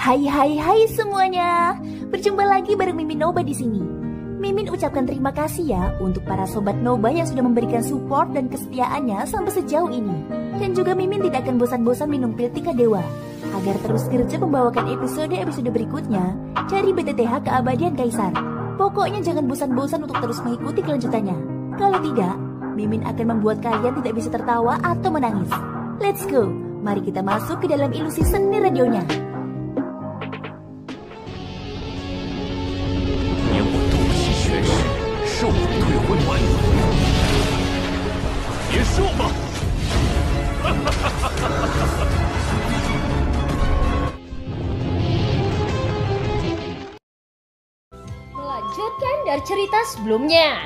Hai semuanya. Berjumpa lagi bareng Mimin Noba di sini. Mimin ucapkan terima kasih ya untuk para sobat Noba yang sudah memberikan support dan kesetiaannya sampai sejauh ini. Dan juga Mimin tidak akan bosan-bosan minum pil Tika Dewa agar terus kerja membawakan episode-episode berikutnya dari BTTH Keabadian Kaisar. Pokoknya jangan bosan-bosan untuk terus mengikuti kelanjutannya. Kalau tidak, Mimin akan membuat kalian tidak bisa tertawa atau menangis. Let's go, mari kita masuk ke dalam ilusi seni radionya. Melanjutkan dari cerita sebelumnya.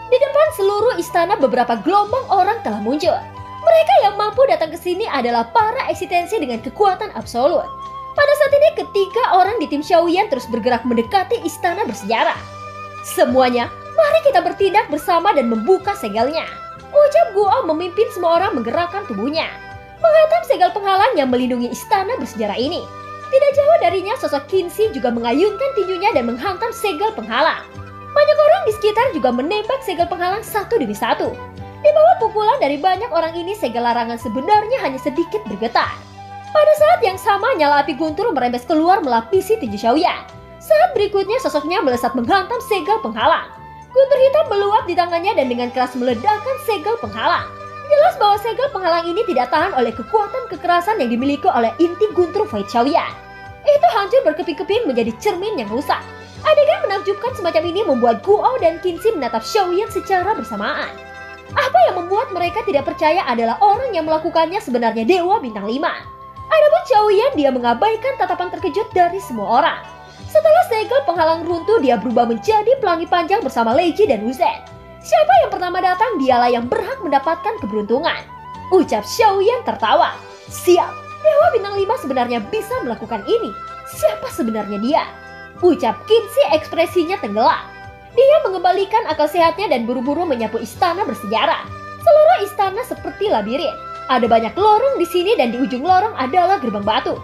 Di depan seluruh istana beberapa gelombang orang telah muncul. Mereka yang mampu datang ke sini adalah para eksistensi dengan kekuatan absolut. Pada saat ini ketiga orang di tim Xiaoyan terus bergerak mendekati istana bersejarah. Semuanya, mari kita bertindak bersama dan membuka segelnya. Ucap Guo memimpin semua orang menggerakkan tubuhnya, menghantam segel penghalang yang melindungi istana bersejarah ini. Tidak jauh darinya sosok Qinxi juga mengayunkan tinjunya dan menghantam segel penghalang. Banyak orang di sekitar juga menembak segel penghalang satu demi satu. Di bawah pukulan dari banyak orang ini, segel larangan sebenarnya hanya sedikit bergetar. Pada saat yang sama, nyala api guntur merembes keluar melapisi tinju Xiaoyan. Saat berikutnya sosoknya melesat menghantam segel penghalang. Guntur hitam meluap di tangannya dan dengan keras meledakkan segel penghalang. Jelas bahwa segel penghalang ini tidak tahan oleh kekuatan kekerasan yang dimiliki oleh inti guntur Void Xiaoyan. Itu hancur berkeping-keping menjadi cermin yang rusak. Adegan menakjubkan semacam ini membuat Guo dan Qinxi menatap Xiaoyan secara bersamaan. Apa yang membuat mereka tidak percaya adalah orang yang melakukannya sebenarnya Dewa Bintang 5. Adapun Xiaoyan, dia mengabaikan tatapan terkejut dari semua orang. Setelah segel penghalang runtuh, dia berubah menjadi pelangi panjang bersama Lei Ji dan Wu Zhen. Siapa yang pertama datang, dialah yang berhak mendapatkan keberuntungan. Ucap Xiaoyan tertawa. Siap, Dewa Bintang 5 sebenarnya bisa melakukan ini. Siapa sebenarnya dia? Ucap Qinxi ekspresinya tenggelam. Dia mengembalikan akal sehatnya dan buru-buru menyapu istana bersejarah. Seluruh istana seperti labirin. Ada banyak lorong di sini dan di ujung lorong adalah gerbang batu.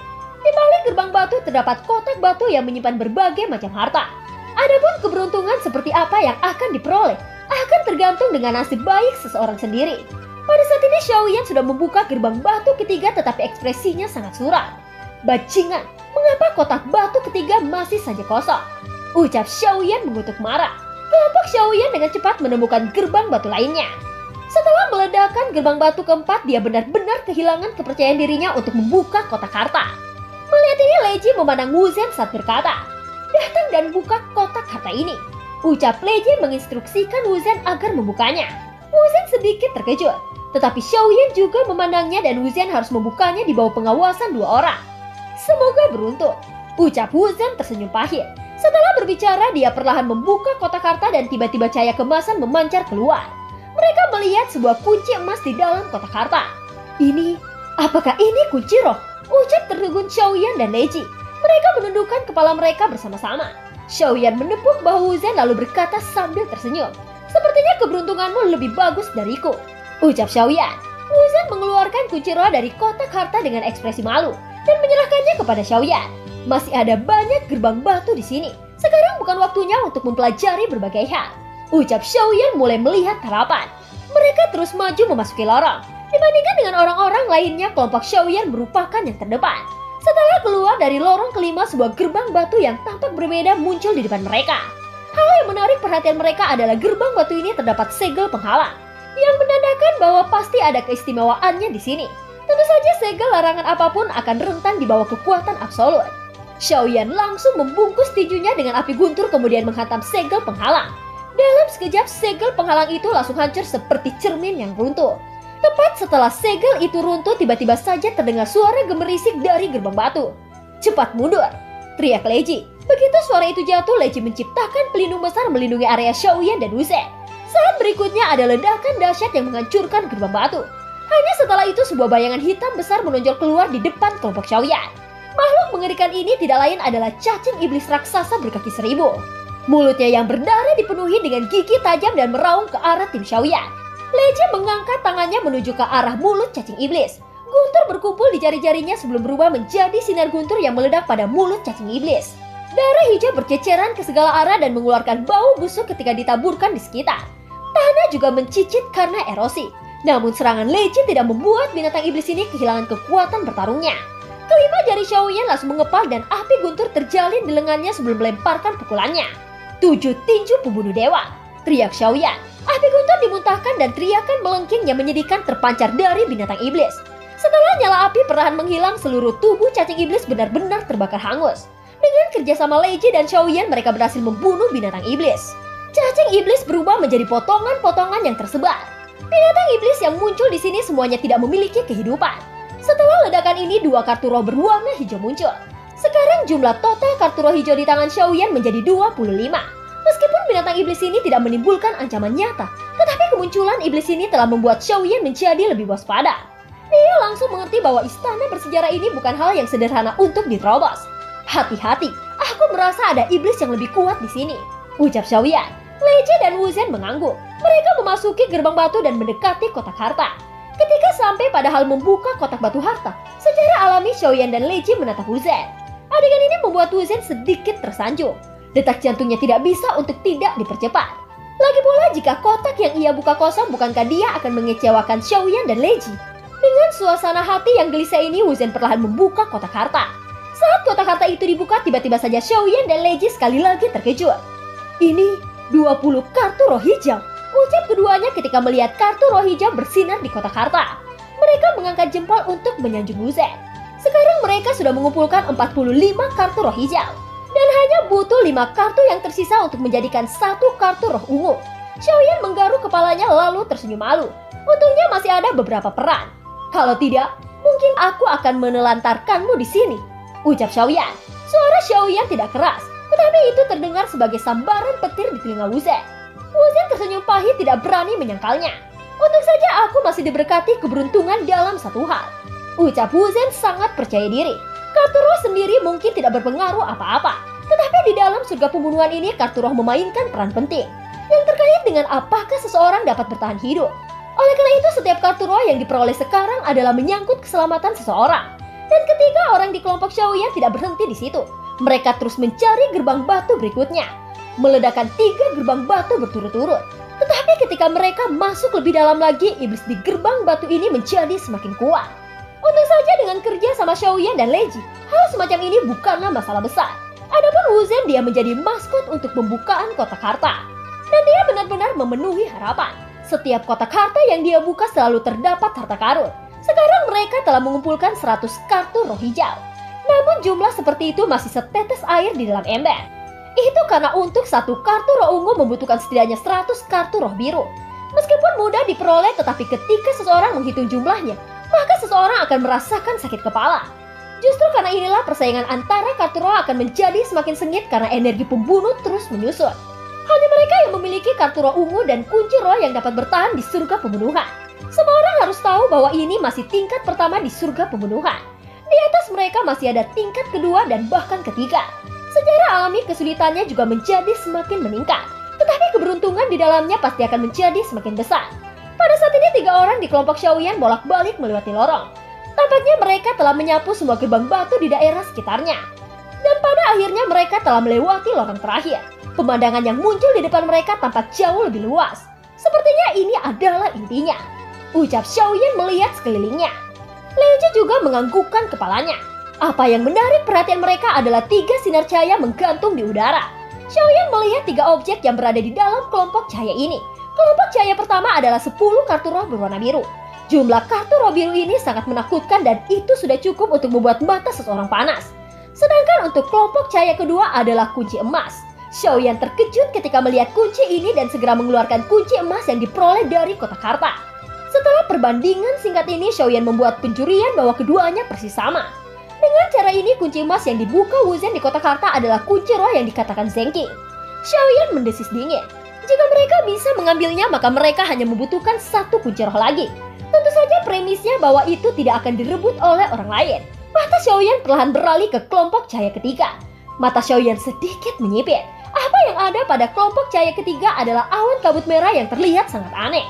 Di balik gerbang batu terdapat kotak batu yang menyimpan berbagai macam harta. Adapun keberuntungan seperti apa yang akan diperoleh akan tergantung dengan nasib baik seseorang sendiri. Pada saat ini Xiaoyan sudah membuka gerbang batu ketiga tetapi ekspresinya sangat suram. Bajingan, mengapa kotak batu ketiga masih saja kosong? Ucap Xiaoyan mengutuk marah. Kelompok Xiaoyan dengan cepat menemukan gerbang batu lainnya. Setelah meledakkan gerbang batu keempat, dia benar-benar kehilangan kepercayaan dirinya untuk membuka kotak harta. Melihat ini, Lei Ji memandang Wu Zhen saat berkata, "Datang dan buka kotak harta ini." Ucap Lei Ji menginstruksikan Wu Zhen agar membukanya. Wu Zhen sedikit terkejut, tetapi Xiaoyan juga memandangnya dan Wu Zhen harus membukanya di bawah pengawasan dua orang. Semoga beruntung, ucap Wu Zhen tersenyum pahit. Setelah berbicara, dia perlahan membuka kotak harta dan tiba-tiba cahaya kemasan memancar keluar. Mereka melihat sebuah kunci emas di dalam kotak harta. Apakah ini kunci roh? Ucap tertegun Xiaoyan dan Lei Ji. Mereka menundukkan kepala mereka bersama-sama. Xiaoyan menepuk bahu Wu Zhen lalu berkata sambil tersenyum, "Sepertinya keberuntunganmu lebih bagus dariku," ucap Xiaoyan. Wu Zhen mengeluarkan kunci roh dari kotak harta dengan ekspresi malu dan menyerahkannya kepada Xiaoyan. Masih ada banyak gerbang batu di sini. Sekarang bukan waktunya untuk mempelajari berbagai hal. Ucap Xiaoyan mulai melihat harapan. Mereka terus maju memasuki lorong. Dibandingkan dengan orang-orang lainnya, kelompok Xiaoyan merupakan yang terdepan. Setelah keluar dari lorong kelima, sebuah gerbang batu yang tampak berbeda muncul di depan mereka. Hal yang menarik perhatian mereka adalah gerbang batu ini terdapat segel penghalang, yang menandakan bahwa pasti ada keistimewaannya di sini. Tentu saja segel larangan apapun akan rentan di bawah kekuatan absolut. Xiaoyan langsung membungkus tinjunya dengan api guntur kemudian menghantam segel penghalang. Dalam sekejap segel penghalang itu langsung hancur seperti cermin yang runtuh. Tepat setelah segel itu runtuh, tiba-tiba saja terdengar suara gemerisik dari gerbang batu. "Cepat mundur!" teriak Lei Ji. Begitu suara itu jatuh, Lei Ji menciptakan pelindung besar melindungi area Xiaoyan dan Wu Zhen. Saat berikutnya ada ledakan dahsyat yang menghancurkan gerbang batu. Hanya setelah itu sebuah bayangan hitam besar menonjol keluar di depan kelompok Xiaoyan. Makhluk mengerikan ini tidak lain adalah cacing iblis raksasa berkaki 1000. Mulutnya yang berdarah dipenuhi dengan gigi tajam dan meraung ke arah tim Xiaoyan. Lei Ji mengangkat tangannya menuju ke arah mulut cacing iblis. Guntur berkumpul di jari-jarinya sebelum berubah menjadi sinar guntur yang meledak pada mulut cacing iblis. Darah hijau berceceran ke segala arah dan mengeluarkan bau busuk ketika ditaburkan di sekitar. Tanah juga mencicit karena erosi. Namun serangan Leji tidak membuat binatang iblis ini kehilangan kekuatan bertarungnya. Kelima jari Xiaoyan langsung mengepal dan api guntur terjalin di lengannya sebelum melemparkan pukulannya. 7 tinju pembunuh dewa, teriak Xiaoyan. Api guntur dimuntahkan dan teriakan melengking yang menyedihkan terpancar dari binatang iblis. Setelah nyala api perlahan menghilang, seluruh tubuh cacing iblis benar-benar terbakar hangus. Dengan kerjasama Leji dan Xiaoyan, mereka berhasil membunuh binatang iblis. Cacing iblis berubah menjadi potongan-potongan yang tersebar. Binatang iblis yang muncul di sini semuanya tidak memiliki kehidupan. Setelah ledakan ini, 2 kartu roh berwarna hijau muncul. Sekarang jumlah total kartu roh hijau di tangan Xiaoyan menjadi 25. Meskipun binatang iblis ini tidak menimbulkan ancaman nyata, tetapi kemunculan iblis ini telah membuat Xiaoyan menjadi lebih waspada. Dia langsung mengerti bahwa istana bersejarah ini bukan hal yang sederhana untuk diterobos. Hati-hati, aku merasa ada iblis yang lebih kuat di sini, ucap Xiaoyan. Leji dan Wuzhen mengangguk. Mereka memasuki gerbang batu dan mendekati kotak harta. Ketika sampai pada hal membuka kotak batu harta, secara alami Xiaoyan dan Leji menatap Wuzhen. Adegan ini membuat Wuzhen sedikit tersanjung. Detak jantungnya tidak bisa untuk tidak dipercepat. Lagi pula jika kotak yang ia buka kosong, bukankah dia akan mengecewakan Xiaoyan dan Leji? Dengan suasana hati yang gelisah ini, Wuzhen perlahan membuka kotak harta. Saat kotak harta itu dibuka, tiba-tiba saja Xiaoyan dan Leji sekali lagi terkejut. Ini 20 kartu roh hijau, ucap keduanya ketika melihat kartu roh hijau bersinar di kotak harta. Mereka mengangkat jempol untuk menyanjung Wuzhen. Sekarang mereka sudah mengumpulkan 45 kartu roh hijau. Dan hanya butuh 5 kartu yang tersisa untuk menjadikan 1 kartu roh ungu. Xiaoyan menggaruk kepalanya lalu tersenyum malu. Untungnya masih ada beberapa peran. Kalau tidak, mungkin aku akan menelantarkanmu di sini, ucap Xiaoyan. Suara Xiaoyan tidak keras, tetapi itu terdengar sebagai sambaran petir di telinga Wuzhen. Wuzhen tersenyum pahit, tidak berani menyangkalnya. Untung saja aku masih diberkati keberuntungan dalam satu hal, ucap Wuzhen sangat percaya diri. Kartu roh sendiri mungkin tidak berpengaruh apa-apa, tetapi di dalam surga pembunuhan ini kartu roh memainkan peran penting yang terkait dengan apakah seseorang dapat bertahan hidup. Oleh karena itu, setiap kartu roh yang diperoleh sekarang adalah menyangkut keselamatan seseorang. Dan ketiga orang di kelompok Xiaoyan tidak berhenti di situ. Mereka terus mencari gerbang batu berikutnya, meledakkan 3 gerbang batu berturut-turut. Tetapi ketika mereka masuk lebih dalam lagi, iblis di gerbang batu ini menjadi semakin kuat. Untung saja dengan kerja sama Xiaoyan dan Leji, hal semacam ini bukanlah masalah besar. Adapun Wuzhen, dia menjadi maskot untuk pembukaan kotak harta. Dan dia benar-benar memenuhi harapan. Setiap kotak harta yang dia buka selalu terdapat harta karun. Sekarang mereka telah mengumpulkan 100 kartu roh hijau. Namun jumlah seperti itu masih setetes air di dalam ember. Itu karena untuk 1 kartu roh ungu membutuhkan setidaknya 100 kartu roh biru. Meskipun mudah diperoleh, tetapi ketika seseorang menghitung jumlahnya, maka seseorang akan merasakan sakit kepala. Justru karena inilah persaingan antara kartu roh akan menjadi semakin sengit karena energi pembunuh terus menyusut. Hanya mereka yang memiliki kartu roh ungu dan kunci roh yang dapat bertahan di surga pembunuhan. Semua orang harus tahu bahwa ini masih tingkat pertama di surga pembunuhan. Di atas mereka masih ada tingkat kedua dan bahkan ketiga. Secara alami kesulitannya juga menjadi semakin meningkat. Tetapi keberuntungan di dalamnya pasti akan menjadi semakin besar. Pada saat ini 3 orang di kelompok Xiaoyan bolak-balik melewati lorong. Tampaknya mereka telah menyapu semua gerbang batu di daerah sekitarnya. Dan pada akhirnya mereka telah melewati lorong terakhir. Pemandangan yang muncul di depan mereka tampak jauh lebih luas. Sepertinya ini adalah intinya, ucap Xiaoyan melihat sekelilingnya. Leji juga menganggukkan kepalanya. Apa yang menarik perhatian mereka adalah 3 sinar cahaya menggantung di udara. Xiaoyan melihat 3 objek yang berada di dalam kelompok cahaya ini. Kelompok cahaya pertama adalah 10 kartu roh berwarna biru. Jumlah kartu roh biru ini sangat menakutkan dan itu sudah cukup untuk membuat mata seseorang panas. Sedangkan untuk kelompok cahaya kedua adalah kunci emas. Xiaoyan terkejut ketika melihat kunci ini dan segera mengeluarkan kunci emas yang diperoleh dari kotak harta. Setelah perbandingan singkat ini, Xiaoyan membuat pencurian bahwa keduanya persis sama. Dengan cara ini, kunci emas yang dibuka Wuzhen di kotak harta adalah kunci roh yang dikatakan Zengqing. Xiaoyan mendesis dingin. Jika mereka bisa mengambilnya, maka mereka hanya membutuhkan 1 kunci roh lagi. Tentu saja premisnya bahwa itu tidak akan direbut oleh orang lain. Mata Xiaoyan perlahan beralih ke kelompok cahaya ketiga. Mata Xiaoyan sedikit menyipit. Apa yang ada pada kelompok cahaya ketiga adalah awan kabut merah yang terlihat sangat aneh.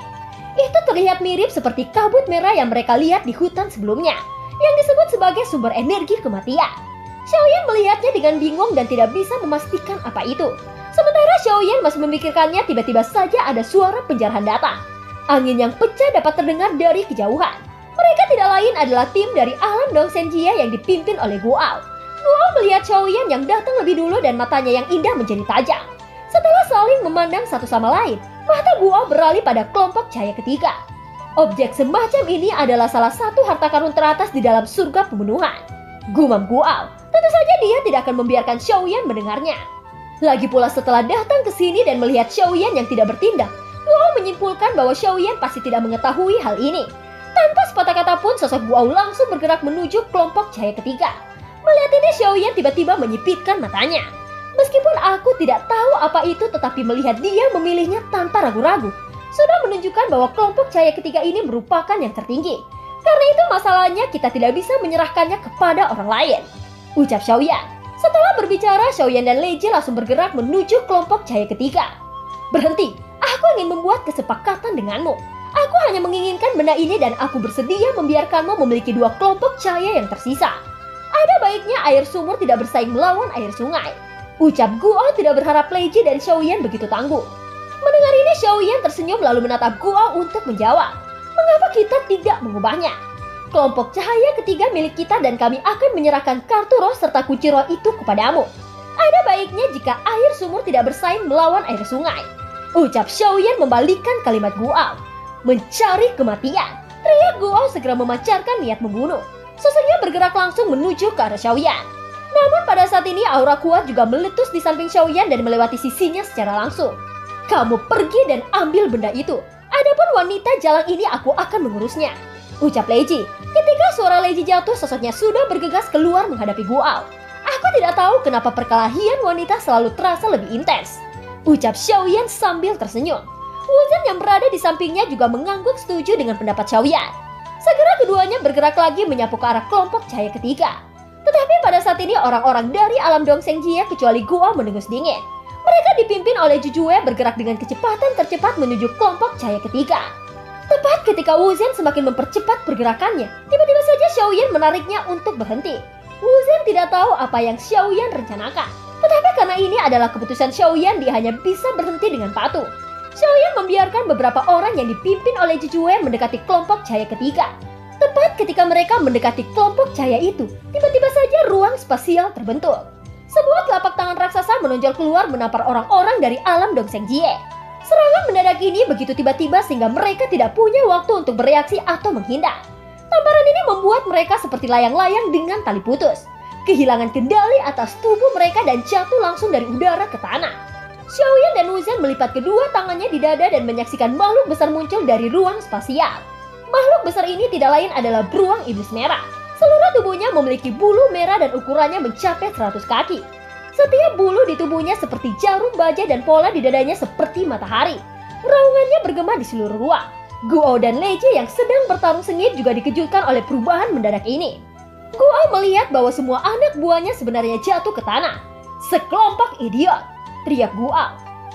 Itu terlihat mirip seperti kabut merah yang mereka lihat di hutan sebelumnya, yang disebut sebagai sumber energi kematian. Xiaoyan melihatnya dengan bingung dan tidak bisa memastikan apa itu. Sementara Xiaoyan masih memikirkannya, tiba-tiba saja ada suara penjarahan datang. Angin yang pecah dapat terdengar dari kejauhan. Mereka tidak lain adalah tim dari alam Dongsenjie yang dipimpin oleh Guo. Guo melihat Xiaoyan yang datang lebih dulu dan matanya yang indah menjadi tajam. Setelah saling memandang satu sama lain, mata Guo beralih pada kelompok cahaya ketiga. Objek semacam ini adalah salah satu harta karun teratas di dalam surga pembunuhan. Gumam Guo, tentu saja dia tidak akan membiarkan Xiaoyan mendengarnya. Lagi pula setelah datang ke sini dan melihat Xiaoyan yang tidak bertindak, Guo menyimpulkan bahwa Xiaoyan pasti tidak mengetahui hal ini. Tanpa sepatah kata pun, sosok Guo langsung bergerak menuju kelompok cahaya ketiga. Melihat ini, Xiaoyan tiba-tiba menyipitkan matanya. Meskipun aku tidak tahu apa itu, tetapi melihat dia memilihnya tanpa ragu-ragu sudah menunjukkan bahwa kelompok cahaya ketiga ini merupakan yang tertinggi. Karena itu masalahnya kita tidak bisa menyerahkannya kepada orang lain, ucap Xiaoyan. Setelah berbicara, Xiaoyan dan Lei Ji langsung bergerak menuju kelompok cahaya ketiga. Berhenti, aku ingin membuat kesepakatan denganmu. Aku hanya menginginkan benda ini dan aku bersedia membiarkanmu memiliki dua kelompok cahaya yang tersisa. Ada baiknya air sumur tidak bersaing melawan air sungai, ucap Guo tidak berharap Lei Ji dan Xiaoyan begitu tangguh. Mendengar ini, Xiaoyan tersenyum lalu menatap Guo untuk menjawab. Mengapa kita tidak mengubahnya? Kelompok cahaya ketiga milik kita dan kami akan menyerahkan kartu roh serta kunci roh itu kepadamu. Ada baiknya jika air sumur tidak bersaing melawan air sungai, ucap Xiaoyan membalikkan kalimat Guo. Mencari kematian, teriak Guo segera memancarkan niat membunuh. Sosoknya bergerak langsung menuju ke arah Xiaoyan. Namun pada saat ini aura kuat juga meletus di samping Xiaoyan dan melewati sisinya secara langsung. Kamu pergi dan ambil benda itu. Adapun wanita jalan ini aku akan mengurusnya, ucap Lei Ji. Ketika suara Lei Ji jatuh, sosoknya sudah bergegas keluar menghadapi Guo. Aku tidak tahu kenapa perkelahian wanita selalu terasa lebih intens, ucap Xiaoyan sambil tersenyum. Wuzhen yang berada di sampingnya juga mengangguk setuju dengan pendapat Xiaoyan. Segera keduanya bergerak lagi menyapu ke arah kelompok cahaya ketiga. Tetapi pada saat ini orang-orang dari alam Dongsenjie kecuali Guo mendengus dingin. Mereka dipimpin oleh Jujue bergerak dengan kecepatan tercepat menuju kelompok cahaya ketiga. Tepat ketika Wuzhen semakin mempercepat pergerakannya, tiba-tiba saja Xiaoyan menariknya untuk berhenti. Wuzhen tidak tahu apa yang Xiaoyan rencanakan. Tetapi karena ini adalah keputusan Xiaoyan, dia hanya bisa berhenti dengan patuh. Xiaoyan membiarkan beberapa orang yang dipimpin oleh Jujue mendekati kelompok cahaya ketiga. Tepat ketika mereka mendekati kelompok cahaya itu, tiba-tiba saja ruang spasial terbentuk. Sebuah telapak tangan raksasa menonjol keluar menampar orang-orang dari alam Dongsenjie. Serangan mendadak ini begitu tiba-tiba sehingga mereka tidak punya waktu untuk bereaksi atau menghindar. Tamparan ini membuat mereka seperti layang-layang dengan tali putus, kehilangan kendali atas tubuh mereka dan jatuh langsung dari udara ke tanah. Xiaoyan dan Wuzhen melipat kedua tangannya di dada dan menyaksikan makhluk besar muncul dari ruang spasial. Makhluk besar ini tidak lain adalah beruang iblis merah. Seluruh tubuhnya memiliki bulu merah dan ukurannya mencapai 100 kaki. Setiap bulu di tubuhnya seperti jarum baja dan pola di dadanya seperti matahari. Raungannya bergema di seluruh ruang. Guo dan Lei Ji yang sedang bertarung sengit juga dikejutkan oleh perubahan mendadak ini. Guo melihat bahwa semua anak buahnya sebenarnya jatuh ke tanah. Sekelompok idiot, teriak Guo.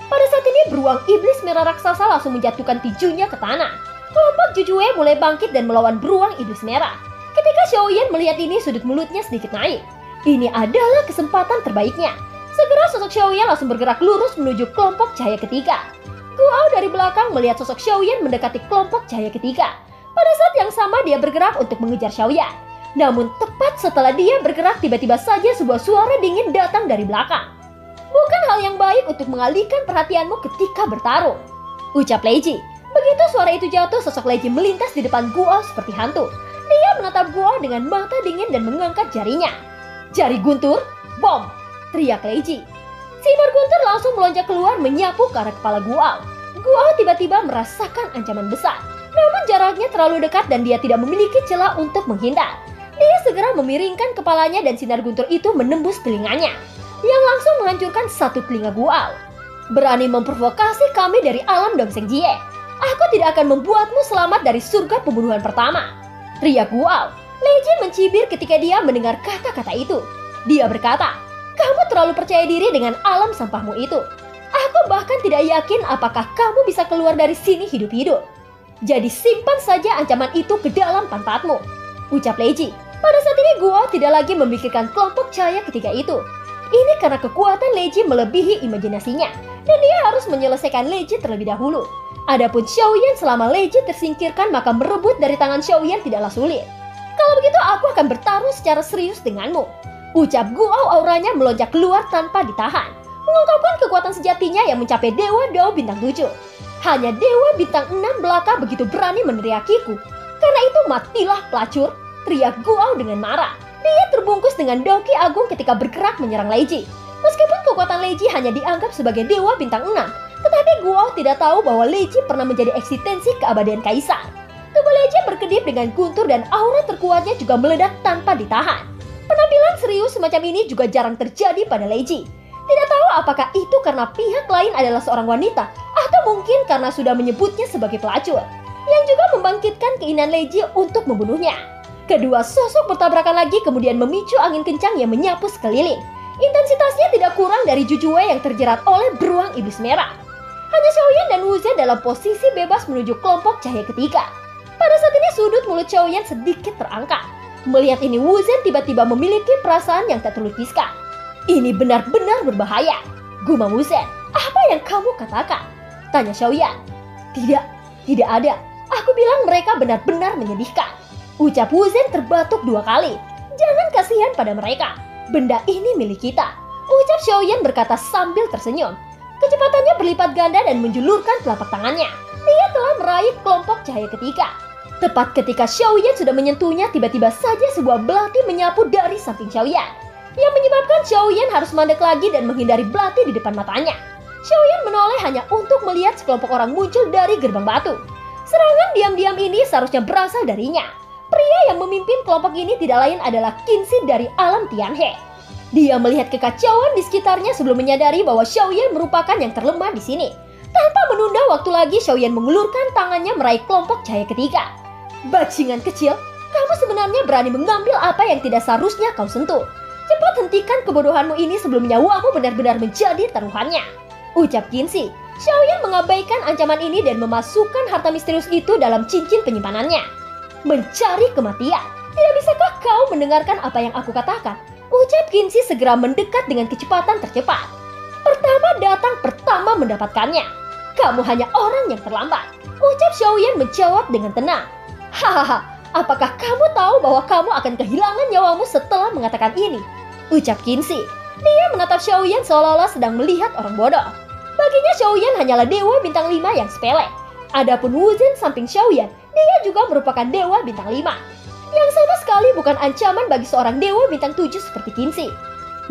Pada saat ini beruang iblis merah raksasa langsung menjatuhkan tijunya ke tanah. Kelompok Jujue mulai bangkit dan melawan beruang iblis merah. Ketika Xiaoyan melihat ini, sudut mulutnya sedikit naik. Ini adalah kesempatan terbaiknya. Segera sosok Xiaoyan langsung bergerak lurus menuju kelompok cahaya ketiga. Guo dari belakang melihat sosok Xiaoyan mendekati kelompok cahaya ketiga. Pada saat yang sama dia bergerak untuk mengejar Xiaoyan. Namun tepat setelah dia bergerak, tiba-tiba saja sebuah suara dingin datang dari belakang. Bukan hal yang baik untuk mengalihkan perhatianmu ketika bertarung, ucap Lei Ji. Begitu suara itu jatuh, sosok Lei Ji melintas di depan Guo seperti hantu. Dia menatap Guo dengan mata dingin dan mengangkat jarinya. Jari guntur, bom, teriak Lei Ji. Sinar guntur langsung melonjak keluar menyapu ke arah kepala Guo. Guo tiba-tiba merasakan ancaman besar. Namun jaraknya terlalu dekat dan dia tidak memiliki celah untuk menghindar. Dia segera memiringkan kepalanya dan sinar guntur itu menembus telinganya, yang langsung menghancurkan satu telinga Guo. Berani memprovokasi kami dari alam Dongsenjie. Aku tidak akan membuatmu selamat dari surga pembunuhan pertama, teriak Guo. Lei Ji mencibir ketika dia mendengar kata-kata itu. Dia berkata, kamu terlalu percaya diri dengan alam sampahmu itu. Aku bahkan tidak yakin apakah kamu bisa keluar dari sini hidup-hidup. Jadi simpan saja ancaman itu ke dalam pantatmu, ucap Leiji. Pada saat ini Guo tidak lagi memikirkan kelompok cahaya ketiga itu. Ini karena kekuatan Leiji melebihi imajinasinya, dan dia harus menyelesaikan Leiji terlebih dahulu. Adapun Xiaoyan selama Leiji tersingkirkan maka merebut dari tangan Xiaoyan tidaklah sulit. Kalau begitu aku akan bertarung secara serius denganmu, ucap Guo. Auranya melonjak keluar tanpa ditahan, mengungkapkan kekuatan sejatinya yang mencapai Dewa Dao bintang 7. Hanya Dewa bintang 6 belaka begitu berani meneriakiku. Karena itu matilah pelacur, teriak Guo dengan marah. Dia terbungkus dengan Doki Agung ketika bergerak menyerang Leiji. Meskipun kekuatan Leiji hanya dianggap sebagai Dewa bintang 6, tetapi Guo tidak tahu bahwa Leiji pernah menjadi eksistensi keabadian Kaisar. Tubuh Leiji berkedip dengan guntur dan aura terkuatnya juga meledak tanpa ditahan. Penampilan serius semacam ini juga jarang terjadi pada Leiji. Tidak tahu apakah itu karena pihak lain adalah seorang wanita, atau mungkin karena sudah menyebutnya sebagai pelacur, yang juga membangkitkan keinginan Leiji untuk membunuhnya. Kedua sosok bertabrakan lagi kemudian memicu angin kencang yang menyapu sekeliling. Intensitasnya tidak kurang dari Jujue yang terjerat oleh beruang iblis merah. Hanya Xiaoyan dan Wu Zhen dalam posisi bebas menuju kelompok cahaya ketiga. Pada saat ini sudut mulut Xiaoyan sedikit terangkat. Melihat ini Wu Zhen tiba-tiba memiliki perasaan yang tak terlukiskan. Ini benar-benar berbahaya, gumam Wu Zhen. Apa yang kamu katakan? Tanya Xiaoyan. Tidak ada. Aku bilang mereka benar-benar menyedihkan, ucap Wu Zhen terbatuk 2 kali. Jangan kasihan pada mereka. Benda ini milik kita, ucap Xiaoyan berkata sambil tersenyum. Kecepatannya berlipat ganda dan menjulurkan telapak tangannya. Dia telah meraih kelompok cahaya ketiga. Tepat ketika Xiaoyan sudah menyentuhnya, tiba-tiba saja sebuah belati menyapu dari samping Xiaoyan, yang menyebabkan Xiaoyan harus mandek lagi dan menghindari belati di depan matanya. Xiaoyan menoleh hanya untuk melihat sekelompok orang muncul dari gerbang batu. Serangan diam-diam ini seharusnya berasal darinya. Pria yang memimpin kelompok ini tidak lain adalah Qinzi dari alam Tianhe. Dia melihat kekacauan di sekitarnya sebelum menyadari bahwa Xiaoyan merupakan yang terlemah di sini. Tanpa menunda waktu lagi, Xiaoyan mengulurkan tangannya meraih kelompok cahaya ketiga. Bajingan kecil, kamu sebenarnya berani mengambil apa yang tidak seharusnya kau sentuh. Cepat hentikan kebodohanmu ini sebelum nyawamu benar-benar menjadi taruhannya, ucap Qinzi. Xiaoyan mengabaikan ancaman ini dan memasukkan harta misterius itu dalam cincin penyimpanannya. Mencari kematian. Tidak bisakah kau mendengarkan apa yang aku katakan? Ucap Qinzi segera mendekat dengan kecepatan tercepat. Pertama datang, pertama mendapatkannya. Kamu hanya orang yang terlambat, ucap Xiaoyan menjawab dengan tenang. Hahaha, apakah kamu tahu bahwa kamu akan kehilangan nyawamu setelah mengatakan ini? Ucap Qinzi. Dia menatap Xiaoyan seolah-olah sedang melihat orang bodoh. Baginya Xiaoyan hanyalah dewa bintang 5 yang sepele. Adapun Wu Zhen samping Xiaoyan, dia juga merupakan dewa bintang 5, yang sama sekali bukan ancaman bagi seorang dewa bintang 7 seperti Qinzi.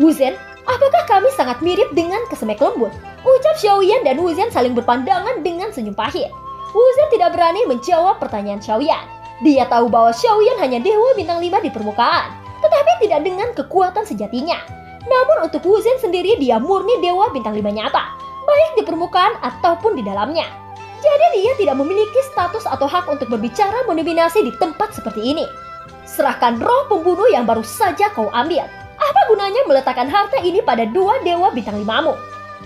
Wu Zhen, apakah kami sangat mirip dengan kesemek lembut? Ucap Xiaoyan dan Wu Zhen saling berpandangan dengan senyum pahit. Wu Zhen tidak berani menjawab pertanyaan Xiaoyan. Dia tahu bahwa Xiaoyan hanya dewa bintang 5 di permukaan, tetapi tidak dengan kekuatan sejatinya. Namun untuk Wu Zhen sendiri, dia murni dewa bintang 5 nyata, baik di permukaan ataupun di dalamnya. Jadi dia tidak memiliki status atau hak untuk berbicara mendominasi di tempat seperti ini. Serahkan roh pembunuh yang baru saja kau ambil. Apa gunanya meletakkan harta ini pada 2 dewa bintang 5-mu?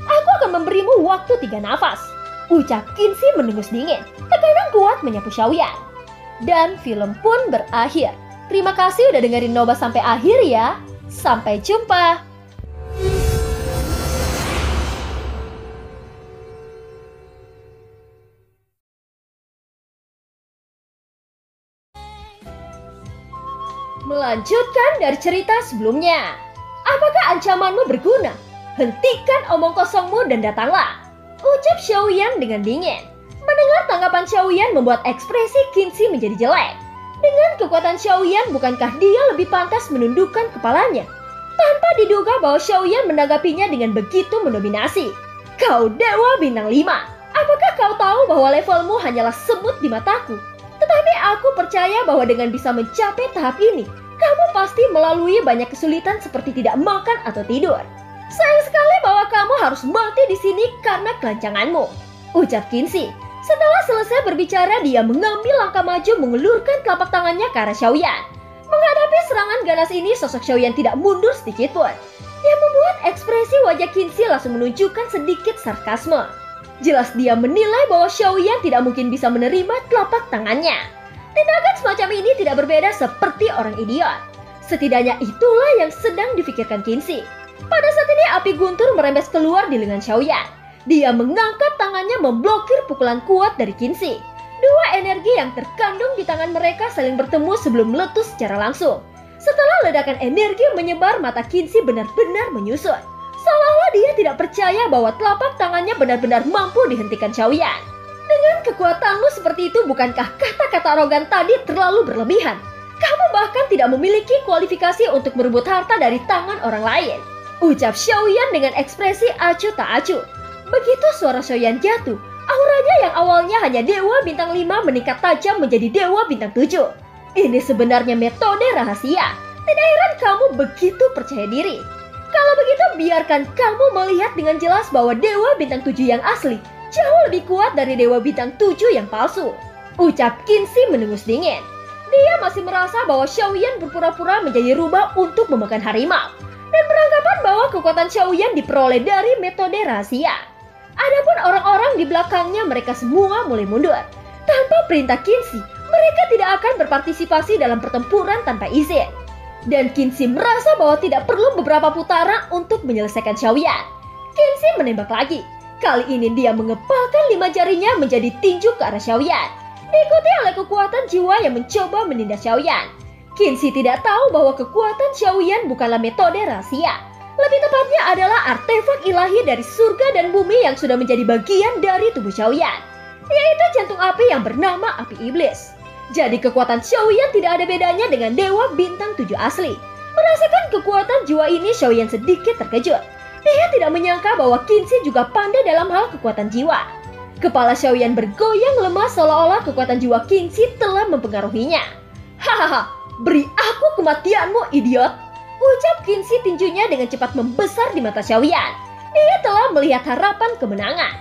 Aku akan memberimu waktu 3 nafas, ucap Qinzi mendengus dingin. Tekanan kuat menyapu Xiaoyan. Dan film pun berakhir. Terima kasih udah dengerin Noba sampai akhir ya. Sampai jumpa. Melanjutkan dari cerita sebelumnya. Apakah ancamanmu berguna? Hentikan omong kosongmu dan datanglah, ucap Xiaoyan dengan dingin. Mendengar tanggapan Xiaoyan membuat ekspresi Qinzi menjadi jelek. Dengan kekuatan Xiaoyan, bukankah dia lebih pantas menundukkan kepalanya? Tanpa diduga bahwa Xiaoyan menanggapinya dengan begitu mendominasi. Kau dewa bintang 5. Apakah kau tahu bahwa levelmu hanyalah semut di mataku? Tetapi aku percaya bahwa dengan bisa mencapai tahap ini, kamu pasti melalui banyak kesulitan seperti tidak makan atau tidur. Sayang sekali bahwa kamu harus mati di sini karena kelancanganmu, ucap Qinzi. Setelah selesai berbicara, dia mengambil langkah maju mengulurkan telapak tangannya ke arah Xiaoyan. Menghadapi serangan ganas ini, sosok Xiaoyan tidak mundur sedikit pun, yang membuat ekspresi wajah Qinzi langsung menunjukkan sedikit sarkasme. Jelas dia menilai bahwa Xiaoyan tidak mungkin bisa menerima telapak tangannya. Tindakan semacam ini tidak berbeda seperti orang idiot. Setidaknya itulah yang sedang difikirkan Qinzi. Pada saat ini api guntur merembes keluar di lengan Xiaoyan. Dia mengangkat tangannya memblokir pukulan kuat dari Qinzi. Dua energi yang terkandung di tangan mereka saling bertemu sebelum meletus secara langsung. Setelah ledakan energi menyebar, mata Qinzi benar-benar menyusut. Seolah-olah dia tidak percaya bahwa telapak tangannya benar-benar mampu dihentikan Xiaoyan. Dengan kekuatanmu seperti itu, bukankah kata-kata arogan tadi terlalu berlebihan? Kamu bahkan tidak memiliki kualifikasi untuk merebut harta dari tangan orang lain. Ucap Xiaoyan dengan ekspresi acuh tak acuh. Begitu suara Xiaoyan jatuh, auranya yang awalnya hanya Dewa Bintang 5 meningkat tajam menjadi Dewa Bintang 7. Ini sebenarnya metode rahasia. Tidak heran kamu begitu percaya diri. Kalau begitu, biarkan kamu melihat dengan jelas bahwa Dewa Bintang 7 yang asli jauh lebih kuat dari Dewa Bintang 7 yang palsu. Ucap Qinzi mendengus dingin. Dia masih merasa bahwa Xiaoyan berpura-pura menjadi rubah untuk memakan harimau dan beranggapan bahwa kekuatan Xiaoyan diperoleh dari metode rahasia. Adapun orang-orang di belakangnya, mereka semua mulai mundur. Tanpa perintah Qinzi, mereka tidak akan berpartisipasi dalam pertempuran tanpa izin. Dan Qinzi merasa bahwa tidak perlu beberapa putaran untuk menyelesaikan Xiaoyan. Qinzi menembak lagi. Kali ini dia mengepalkan 5 jarinya menjadi tinju ke arah Xiaoyan, diikuti oleh kekuatan jiwa yang mencoba menindas Xiaoyan. Qinzi tidak tahu bahwa kekuatan Xiaoyan bukanlah metode rahasia. Lebih tepatnya adalah artefak ilahi dari surga dan bumi yang sudah menjadi bagian dari tubuh Xiaoyan, yaitu jantung api yang bernama api iblis. Jadi kekuatan Xiaoyan tidak ada bedanya dengan Dewa Bintang 7 asli. Merasakan kekuatan jiwa ini, Xiaoyan sedikit terkejut. Dia tidak menyangka bahwa Qinzi juga pandai dalam hal kekuatan jiwa. Kepala Xiaoyan bergoyang lemah seolah-olah kekuatan jiwa Qinzi telah mempengaruhinya. Hahaha, beri aku kematianmu, idiot! Ucap Qinzi tinjunya dengan cepat membesar di mata Xiaoyan. Dia telah melihat harapan kemenangan.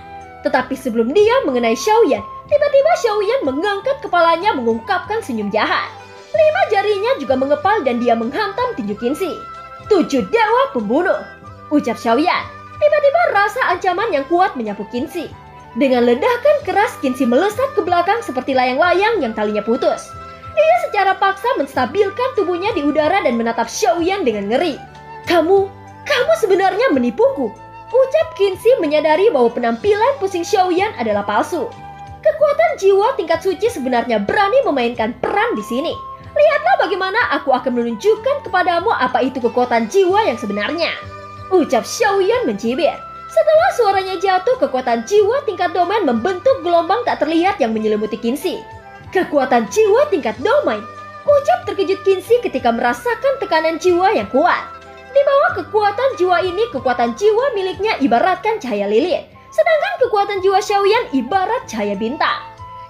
Tetapi sebelum dia mengenai Xiaoyan, tiba-tiba Xiaoyan mengangkat kepalanya mengungkapkan senyum jahat. 5 jarinya juga mengepal dan dia menghantam tinju Qinzi. 7 dewa pembunuh! Ucap Xiaoyan. Tiba-tiba rasa ancaman yang kuat menyapu Qinzi. Dengan ledakan keras, Qinzi melesat ke belakang seperti layang-layang yang talinya putus. Dia secara paksa menstabilkan tubuhnya di udara dan menatap Xiaoyan dengan ngeri. Kamu sebenarnya menipuku. Ucap Qinzi menyadari bahwa penampilan pusing Xiaoyan adalah palsu. Kekuatan jiwa tingkat suci sebenarnya berani memainkan peran di sini. Lihatlah bagaimana aku akan menunjukkan kepadamu apa itu kekuatan jiwa yang sebenarnya. Ucap Xiaoyan mencibir. Setelah suaranya jatuh, kekuatan jiwa tingkat domain membentuk gelombang tak terlihat yang menyelimuti Qinzi. Kekuatan jiwa tingkat domain. Ucap terkejut Qinzi ketika merasakan tekanan jiwa yang kuat. Di bawah kekuatan jiwa ini, kekuatan jiwa miliknya ibaratkan cahaya lilin. Sedangkan kekuatan jiwa Xiaoyan ibarat cahaya bintang,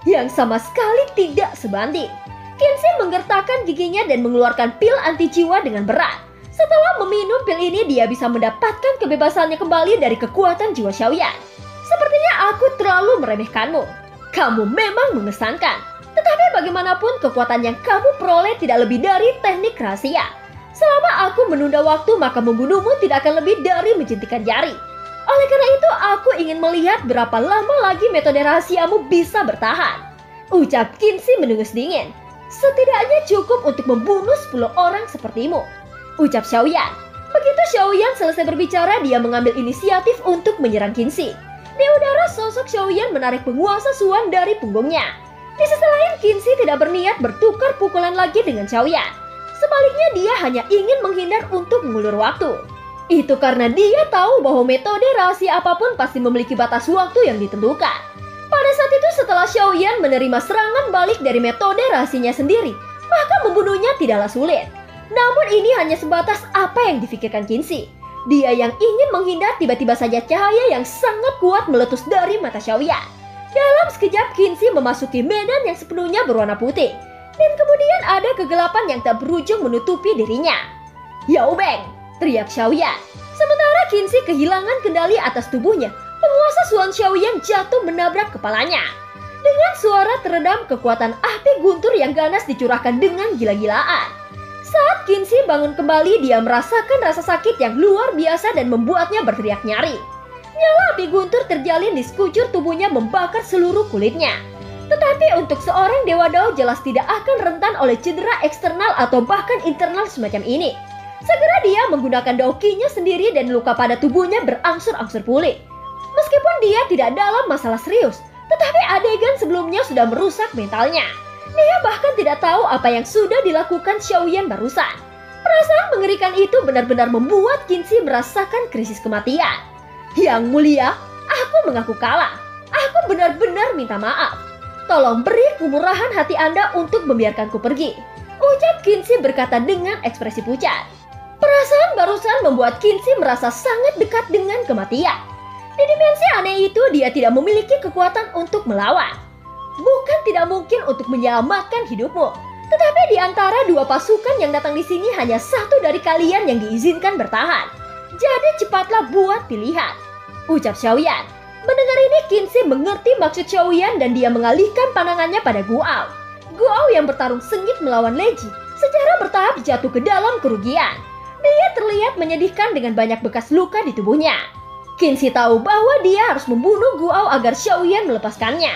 yang sama sekali tidak sebanding. Qinzi menggertakkan giginya dan mengeluarkan pil anti jiwa dengan berat. Setelah meminum pil ini, dia bisa mendapatkan kebebasannya kembali dari kekuatan jiwa Xiaoyan. Sepertinya aku terlalu meremehkanmu. Kamu memang mengesankan. Tetapi bagaimanapun kekuatan yang kamu peroleh tidak lebih dari teknik rahasia. Selama aku menunda waktu, maka membunuhmu tidak akan lebih dari menjentikan jari. Oleh karena itu, aku ingin melihat berapa lama lagi metode rahasiamu bisa bertahan. Ucap Qinzi mendengus dingin. Setidaknya cukup untuk membunuh 10 orang sepertimu. Ucap Xiaoyan. Begitu Xiaoyan selesai berbicara, dia mengambil inisiatif untuk menyerang Qinzi. Di udara, sosok Xiaoyan menarik penguasa Suan dari punggungnya. Di sisi lain, Qinzi tidak berniat bertukar pukulan lagi dengan Xiaoyan. Sebaliknya, dia hanya ingin menghindar untuk mengulur waktu. Itu karena dia tahu bahwa metode rahasia apapun pasti memiliki batas waktu yang ditentukan. Pada saat itu, setelah Xiaoyan menerima serangan balik dari metode rahasianya sendiri, maka membunuhnya tidaklah sulit. Namun ini hanya sebatas apa yang difikirkan Qinzi. Dia yang ingin menghindar, tiba-tiba saja cahaya yang sangat kuat meletus dari mata Xiaoyan. Dalam sekejap, Qinzi memasuki medan yang sepenuhnya berwarna putih. Dan kemudian ada kegelapan yang tak berujung menutupi dirinya. Yao Beng! Teriak Xiaoyan. Sementara Qinzi kehilangan kendali atas tubuhnya, penguasa Suan Xiaoyan jatuh menabrak kepalanya. Dengan suara teredam, kekuatan api guntur yang ganas dicurahkan dengan gila-gilaan. Saat Qinzi bangun kembali, dia merasakan rasa sakit yang luar biasa dan membuatnya berteriak nyari. Nyala api guntur terjalin di sekujur tubuhnya membakar seluruh kulitnya. Tetapi untuk seorang Dewa Dao jelas tidak akan rentan oleh cedera eksternal atau bahkan internal semacam ini. Segera dia menggunakan daokinya sendiri dan luka pada tubuhnya berangsur-angsur pulih. Meskipun dia tidak dalam masalah serius, tetapi adegan sebelumnya sudah merusak mentalnya. Dia bahkan tidak tahu apa yang sudah dilakukan Xiaoyan barusan. Perasaan mengerikan itu benar-benar membuat Qinzi merasakan krisis kematian. Yang mulia, aku mengaku kalah. Aku benar-benar minta maaf. Tolong beri kemurahan hati Anda untuk membiarkanku pergi, ucap Qinzi berkata dengan ekspresi pucat. Perasaan barusan membuat Qinzi merasa sangat dekat dengan kematian. Di dimensi aneh itu dia tidak memiliki kekuatan untuk melawan. Bukan tidak mungkin untuk menyelamatkan hidupmu, tetapi di antara dua pasukan yang datang di sini hanya satu dari kalian yang diizinkan bertahan. Jadi cepatlah buat pilihan, ucap Xiaoyan. Mendengar ini Qinzi mengerti maksud Xiaoyan dan dia mengalihkan pandangannya pada Guao. Guao yang bertarung sengit melawan Leji secara bertahap jatuh ke dalam kerugian. Dia terlihat menyedihkan dengan banyak bekas luka di tubuhnya. Qinzi tahu bahwa dia harus membunuh Guao agar Xiaoyan melepaskannya.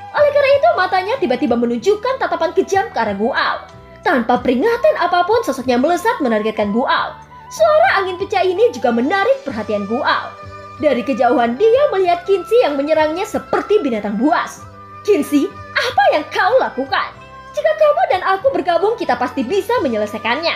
Oleh karena itu matanya tiba-tiba menunjukkan tatapan kejam ke arah Guao. Tanpa peringatan apapun sosoknya melesat menargetkan Guao. Suara angin pecah ini juga menarik perhatian Guao. Dari kejauhan dia melihat Qinzi yang menyerangnya seperti binatang buas. Qinzi, apa yang kau lakukan? Jika kamu dan aku bergabung kita pasti bisa menyelesaikannya.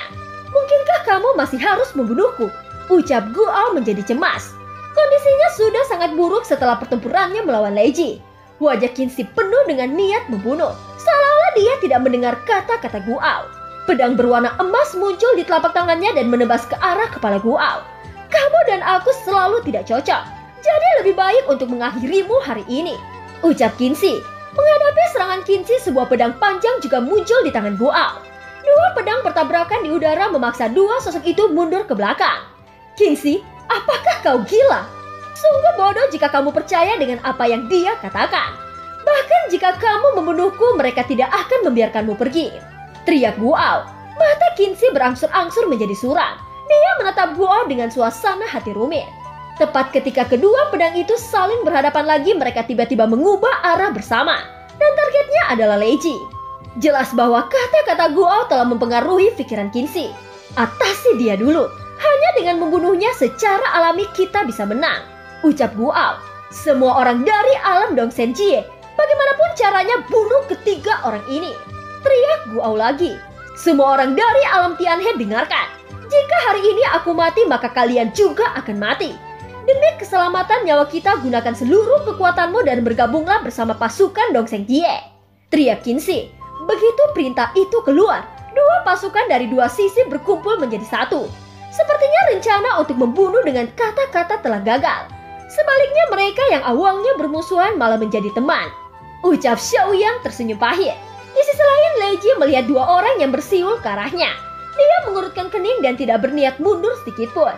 Mungkinkah kamu masih harus membunuhku? Ucap Guao menjadi cemas. Kondisinya sudah sangat buruk setelah pertempurannya melawan Leji. Wajah Qinzi penuh dengan niat membunuh, seolah-olah dia tidak mendengar kata-kata Guao. Pedang berwarna emas muncul di telapak tangannya dan menebas ke arah kepala Guao. Kamu dan aku selalu tidak cocok, jadi lebih baik untuk mengakhirimu hari ini, ucap Qinzi. Menghadapi serangan Qinzi, sebuah pedang panjang juga muncul di tangan Guao. Dua pedang bertabrakan di udara memaksa dua sosok itu mundur ke belakang. Qinzi, apakah kau gila? Sungguh bodoh jika kamu percaya dengan apa yang dia katakan. Bahkan jika kamu membunuhku, mereka tidak akan membiarkanmu pergi, teriak Guao. Mata Qinzi berangsur-angsur menjadi suram. Dia menatap Guao dengan suasana hati rumit. Tepat ketika kedua pedang itu saling berhadapan lagi, mereka tiba-tiba mengubah arah bersama. Dan targetnya adalah Leji. Jelas bahwa kata-kata Guao telah mempengaruhi pikiran Qinzi. Atasi dia dulu. Hanya dengan membunuhnya secara alami kita bisa menang, ucap Guao. Semua orang dari alam Dongsenjie, bagaimanapun caranya bunuh ketiga orang ini, teriak Guao lagi. Semua orang dari alam Tianhe dengarkan. Jika hari ini aku mati, maka kalian juga akan mati. Demi keselamatan nyawa kita, gunakan seluruh kekuatanmu dan bergabunglah bersama pasukan Dongsenjie, teriak Qinzi. Begitu perintah itu keluar, dua pasukan dari dua sisi berkumpul menjadi satu. Sepertinya rencana untuk membunuh dengan kata-kata telah gagal. Sebaliknya mereka yang awalnya bermusuhan malah menjadi teman, ucap Xiaoyan tersenyum pahit. Di sisi lain Leji melihat dua orang yang bersiul ke arahnya. Dia mengurutkan kening dan tidak berniat mundur sedikitpun.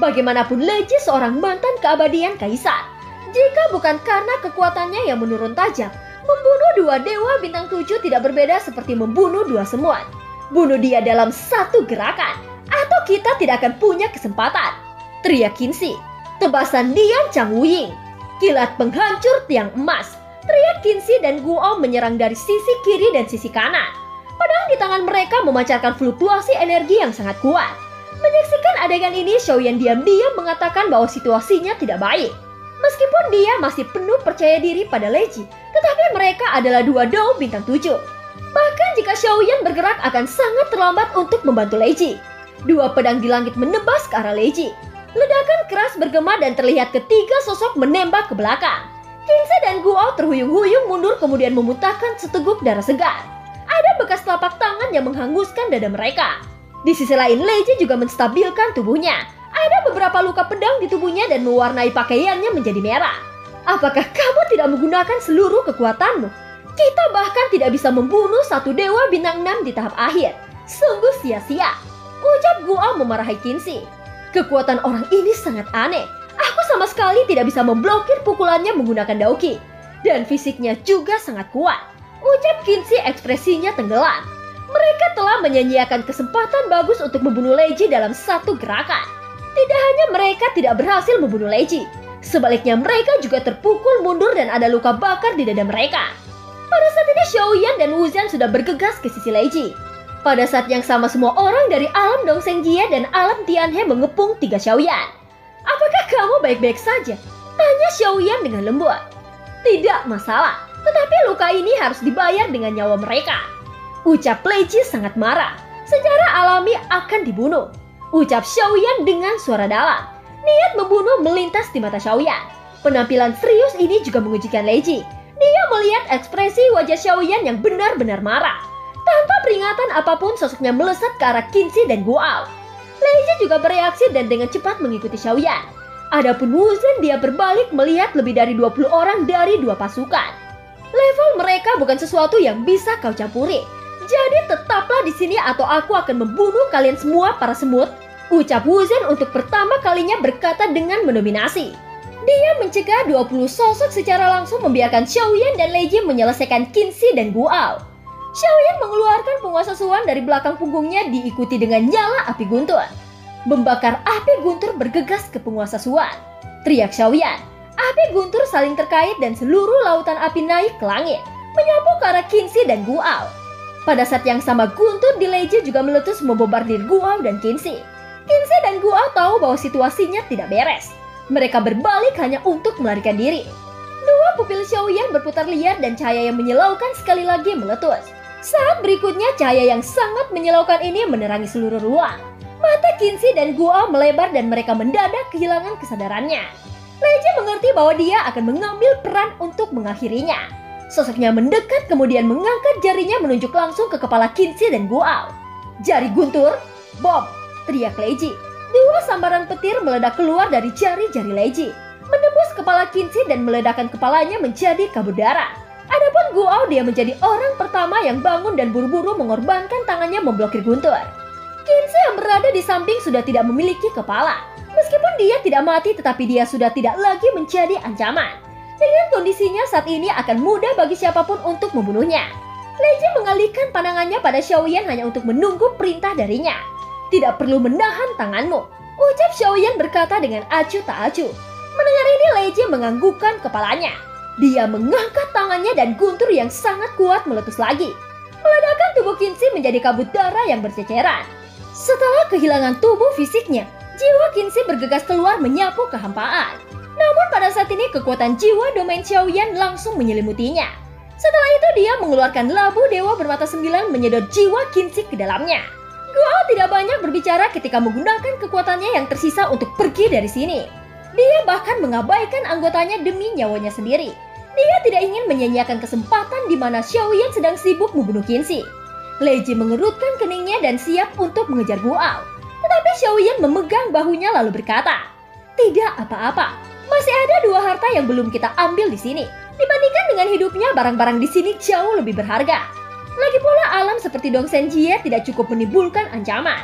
Bagaimanapun Leji seorang mantan keabadian kaisar. Jika bukan karena kekuatannya yang menurun tajam, membunuh dua dewa bintang 7 tidak berbeda seperti membunuh dua semut. Bunuh dia dalam satu gerakan, atau kita tidak akan punya kesempatan, teriak Qinzi. Tebasan Dian Chang Wuying, kilat penghancur tiang emas, teriak Qinzi dan Guo menyerang dari sisi kiri dan sisi kanan. Pedang di tangan mereka memancarkan fluktuasi energi yang sangat kuat. Menyaksikan adegan ini, Xiaoyan diam-diam mengatakan bahwa situasinya tidak baik. Meskipun dia masih penuh percaya diri pada Leji, tetapi mereka adalah dua Dao bintang 7. Bahkan jika Xiaoyan bergerak akan sangat terlambat untuk membantu Leji. Dua pedang di langit menebas ke arah Leji. Ledakan keras bergema dan terlihat ketiga sosok menembak ke belakang. Qinzi dan Guo terhuyung-huyung mundur kemudian memuntahkan seteguk darah segar. Ada bekas telapak tangan yang menghanguskan dada mereka. Di sisi lain Leji juga menstabilkan tubuhnya. Ada beberapa luka pedang di tubuhnya dan mewarnai pakaiannya menjadi merah. Apakah kamu tidak menggunakan seluruh kekuatanmu? Kita bahkan tidak bisa membunuh satu dewa bintang 6 di tahap akhir. Sungguh sia-sia, ucap Guo memarahi Qinzi. Kekuatan orang ini sangat aneh. Aku sama sekali tidak bisa memblokir pukulannya menggunakan daoki. Dan fisiknya juga sangat kuat, ucap Qinzi ekspresinya tenggelam. Mereka telah menyanyiakan kesempatan bagus untuk membunuh Leji dalam satu gerakan. Tidak hanya mereka tidak berhasil membunuh Leji, Sebaliknya mereka juga terpukul mundur dan ada luka bakar di dada mereka. Pada saat ini Xiaoyan dan Wuzhen sudah bergegas ke sisi Leiji. Pada saat yang sama semua orang dari alam Dongsengjie dan alam Tianhe mengepung 3 Xiaoyan. Apakah kamu baik-baik saja? Tanya Xiaoyan dengan lembut. Tidak masalah, tetapi luka ini harus dibayar dengan nyawa mereka. Ucap Leiji sangat marah. Secara alami akan dibunuh. Ucap Xiaoyan dengan suara dalam. Niat membunuh melintas di mata Xiaoyan. Penampilan serius ini juga mengujikan Leiji. Dia melihat ekspresi wajah Xiaoyan yang benar-benar marah. Tanpa peringatan apapun sosoknya melesat ke arah Qinzi dan Guao. Leiji juga bereaksi dan dengan cepat mengikuti Xiaoyan. Adapun Wuzhen dia berbalik melihat lebih dari 20 orang dari 2 pasukan. Level mereka bukan sesuatu yang bisa kau campuri. Jadi tetaplah di sini atau aku akan membunuh kalian semua para semut. Ucap Wuzhen untuk pertama kalinya berkata dengan mendominasi. Dia mencegah 20 sosok secara langsung membiarkan Xiaoyan dan Leiji menyelesaikan Qinzi dan Guao. Xiaoyan mengeluarkan penguasa Suan dari belakang punggungnya diikuti dengan nyala api guntur. Membakar api guntur bergegas ke penguasa Suan. Teriak Xiaoyan. Api guntur saling terkait dan seluruh lautan api naik ke langit, menyapu ke arah Qinzi dan Guao. Pada saat yang sama guntur di Leiji juga meletus membombardir Guao dan Qinzi. Qinzi dan Guao tahu bahwa situasinya tidak beres. Mereka berbalik hanya untuk melarikan diri. Dua pupil Xiaoyan berputar liar dan cahaya yang menyilaukan sekali lagi meletus. Saat berikutnya cahaya yang sangat menyilaukan ini menerangi seluruh ruang. Mata Qinzi dan Guao melebar dan mereka mendadak kehilangan kesadarannya. Leiji mengerti bahwa dia akan mengambil peran untuk mengakhirinya. Sosoknya mendekat kemudian mengangkat jarinya menunjuk langsung ke kepala Qinzi dan Guao. Jari guntur, bom, teriak Leiji. Dua sambaran petir meledak keluar dari jari-jari Leiji, menembus kepala Qinzi dan meledakkan kepalanya menjadi kabut darah. Adapun Guao dia menjadi orang pertama yang bangun dan buru-buru mengorbankan tangannya memblokir guntur. Qinzi yang berada di samping sudah tidak memiliki kepala. Meskipun dia tidak mati tetapi dia sudah tidak lagi menjadi ancaman. Dengan kondisinya saat ini akan mudah bagi siapapun untuk membunuhnya. Leiji mengalihkan pandangannya pada Xiaoyan hanya untuk menunggu perintah darinya. Tidak perlu menahan tanganmu, ucap Xiaoyan berkata dengan acuh tak acuh. Mendengar ini Leiji menganggukkan kepalanya. Dia mengangkat tangannya dan guntur yang sangat kuat meletus lagi. Meledakan tubuh Qinzi menjadi kabut darah yang berceceran. Setelah kehilangan tubuh fisiknya, jiwa Qinzi bergegas keluar menyapu kehampaan. Namun pada saat ini kekuatan jiwa domain Xiaoyan langsung menyelimutinya. Setelah itu dia mengeluarkan labu dewa bermata 9 menyedot jiwa Qinzi ke dalamnya. Guao tidak banyak berbicara ketika menggunakan kekuatannya yang tersisa untuk pergi dari sini. Dia bahkan mengabaikan anggotanya demi nyawanya sendiri. Dia tidak ingin menyia-nyiakan kesempatan di mana Xiaoyan sedang sibuk membunuh Qinzi. Leiji mengerutkan keningnya dan siap untuk mengejar Guao. Tetapi Xiaoyan memegang bahunya lalu berkata, "Tidak apa-apa, masih ada 2 harta yang belum kita ambil di sini. Dibandingkan dengan hidupnya, barang-barang di sini jauh lebih berharga. Lagi pula alam seperti Dongsengjie tidak cukup menimbulkan ancaman."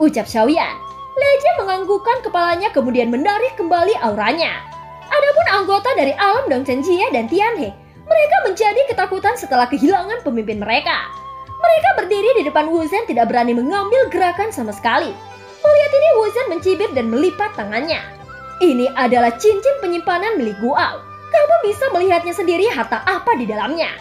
Ucap Xiaoyan. Leiji menganggukkan kepalanya kemudian menarik kembali auranya. Adapun anggota dari alam Dongsengjie dan Tianhe, mereka menjadi ketakutan setelah kehilangan pemimpin mereka. Mereka berdiri di depan Wuzhen tidak berani mengambil gerakan sama sekali. Melihat ini Wuzhen mencibir dan melipat tangannya. Ini adalah cincin penyimpanan milik Guao. Kamu bisa melihatnya sendiri harta apa di dalamnya.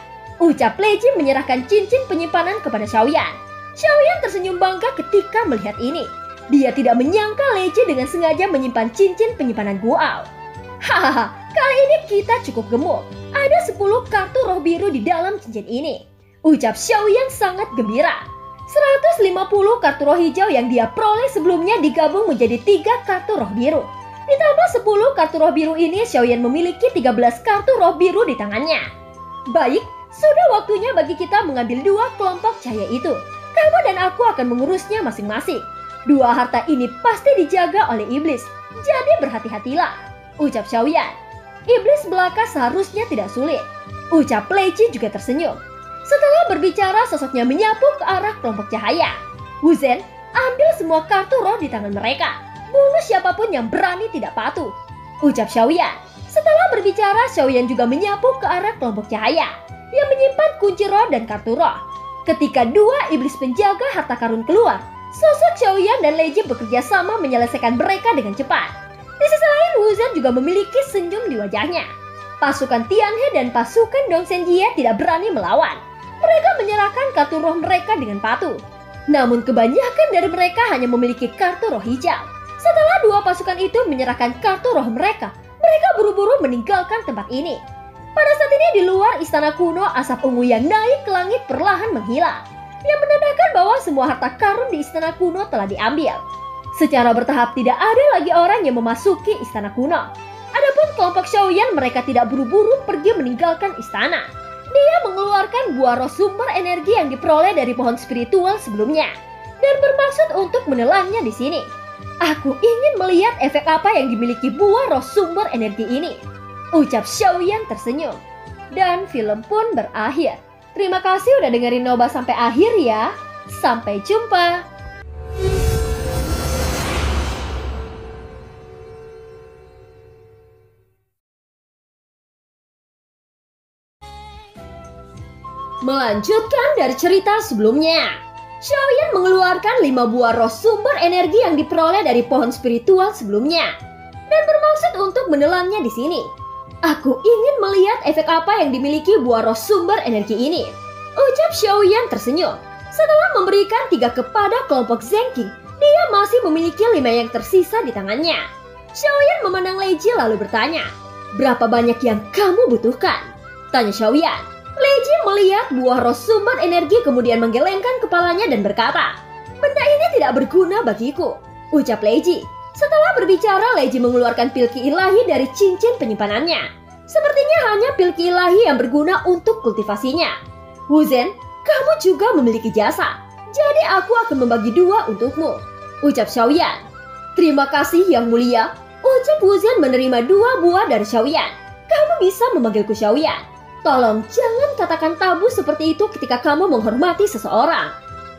Ucap Leiji menyerahkan cincin penyimpanan kepada Xiaoyan. Xiaoyan tersenyum bangga ketika melihat ini. Dia tidak menyangka Leiji dengan sengaja menyimpan cincin penyimpanan Guao. Hahaha, kali ini kita cukup gemuk. Ada 10 kartu roh biru di dalam cincin ini. Ucap Xiaoyan sangat gembira. 150 kartu roh hijau yang dia peroleh sebelumnya digabung menjadi 3 kartu roh biru. Ditambah 10 kartu roh biru ini, Xiaoyan memiliki 13 kartu roh biru di tangannya. Baik, sudah waktunya bagi kita mengambil 2 kelompok cahaya itu. Kamu dan aku akan mengurusnya masing-masing. 2 harta ini pasti dijaga oleh iblis, jadi berhati-hatilah. Ucap Xiaoyan. Iblis belaka seharusnya tidak sulit. Ucap Leiji juga tersenyum. Setelah berbicara, sosoknya menyapu ke arah kelompok cahaya. Wuzhen, ambil semua kartu roh di tangan mereka. Bunuh siapapun yang berani tidak patuh. Ucap Xiaoyan. Setelah berbicara, Xiaoyan juga menyapu ke arah kelompok cahaya yang menyimpan kunci roh dan kartu roh. Ketika 2 iblis penjaga harta karun keluar, sosok Xiaoyan dan Leiji bekerja sama menyelesaikan mereka dengan cepat. Di sisi lain, Wuzhen Xiaoyan juga memiliki senyum di wajahnya. Pasukan Tianhe dan pasukan Dongzhenjie tidak berani melawan. Mereka menyerahkan kartu roh mereka dengan patuh. Namun kebanyakan dari mereka hanya memiliki kartu roh hijau. Setelah dua pasukan itu menyerahkan kartu roh mereka, mereka buru-buru meninggalkan tempat ini. Pada saat ini di luar istana kuno, asap ungu yang naik ke langit perlahan menghilang, yang menandakan bahwa semua harta karun di istana kuno telah diambil. Secara bertahap tidak ada lagi orang yang memasuki istana kuno. Adapun kelompok Xiaoyan, mereka tidak buru-buru pergi meninggalkan istana. Dia mengeluarkan buah roh sumber energi yang diperoleh dari pohon spiritual sebelumnya dan bermaksud untuk menelannya di sini. Aku ingin melihat efek apa yang dimiliki buah roh sumber energi ini, ucap Xiaoyan tersenyum. Dan film pun berakhir. Terima kasih udah dengerin Noba sampai akhir ya. Sampai jumpa. Melanjutkan dari cerita sebelumnya, Xiaoyan mengeluarkan 5 buah roh sumber energi yang diperoleh dari pohon spiritual sebelumnya dan bermaksud untuk menelannya di sini. Aku ingin melihat efek apa yang dimiliki buah roh sumber energi ini, ucap Xiaoyan tersenyum. Setelah memberikan 3 kepada kelompok Zengqing, dia masih memiliki 5 yang tersisa di tangannya. Xiaoyan memandang Lei Ji lalu bertanya, "Berapa banyak yang kamu butuhkan?" tanya Xiaoyan. Lei Ji melihat buah roh sumber energi kemudian menggelengkan kepalanya dan berkata, "Benda ini tidak berguna bagiku," ucap Lei Ji. Setelah berbicara, Lei Ji mengeluarkan pil ki ilahi dari cincin penyimpanannya. Sepertinya hanya pil ki ilahi yang berguna untuk kultivasinya. "Wu Zhen, kamu juga memiliki jasa, jadi aku akan membagi 2 untukmu," ucap Xiaoyan. "Terima kasih yang mulia," ucap Wu Zhen menerima 2 buah dari Xiaoyan. "Kamu bisa memanggilku Xiaoyan. Tolong jangan katakan tabu seperti itu ketika kamu menghormati seseorang,"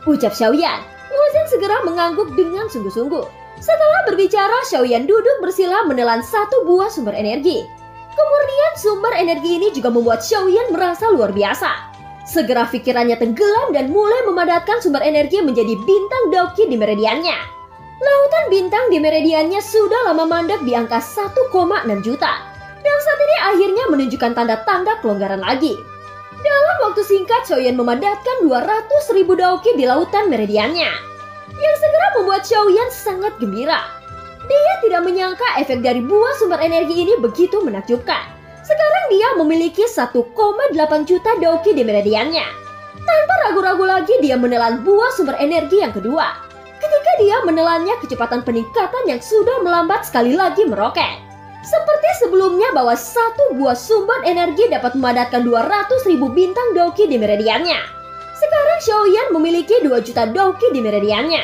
ucap Xiaoyan. Wu Zhen segera mengangguk dengan sungguh-sungguh. Setelah berbicara, Xiaoyan duduk bersila menelan 1 buah sumber energi. Kemudian sumber energi ini juga membuat Xiaoyan merasa luar biasa. Segera pikirannya tenggelam dan mulai memadatkan sumber energi menjadi bintang Daoqi di meridiannya. Lautan bintang di meridiannya sudah lama mandek di angka 1,6 juta. Dan saat ini akhirnya menunjukkan tanda-tanda kelonggaran lagi. Dalam waktu singkat, Xiaoyan memadatkan 200.000 Daoqi di lautan meridiannya, yang segera membuat Xiaoyan sangat gembira. Dia tidak menyangka efek dari buah sumber energi ini begitu menakjubkan. Sekarang dia memiliki 1,8 juta Daoqi di meridiannya. Tanpa ragu-ragu lagi, dia menelan buah sumber energi yang kedua. Ketika dia menelannya, kecepatan peningkatan yang sudah melambat sekali lagi meroket. Seperti sebelumnya bahwa 1 buah sumber energi dapat memadatkan 200.000 bintang Daoqi di meridiannya. Sekarang Xiaoyan memiliki 2 juta Daoqi di meridiannya.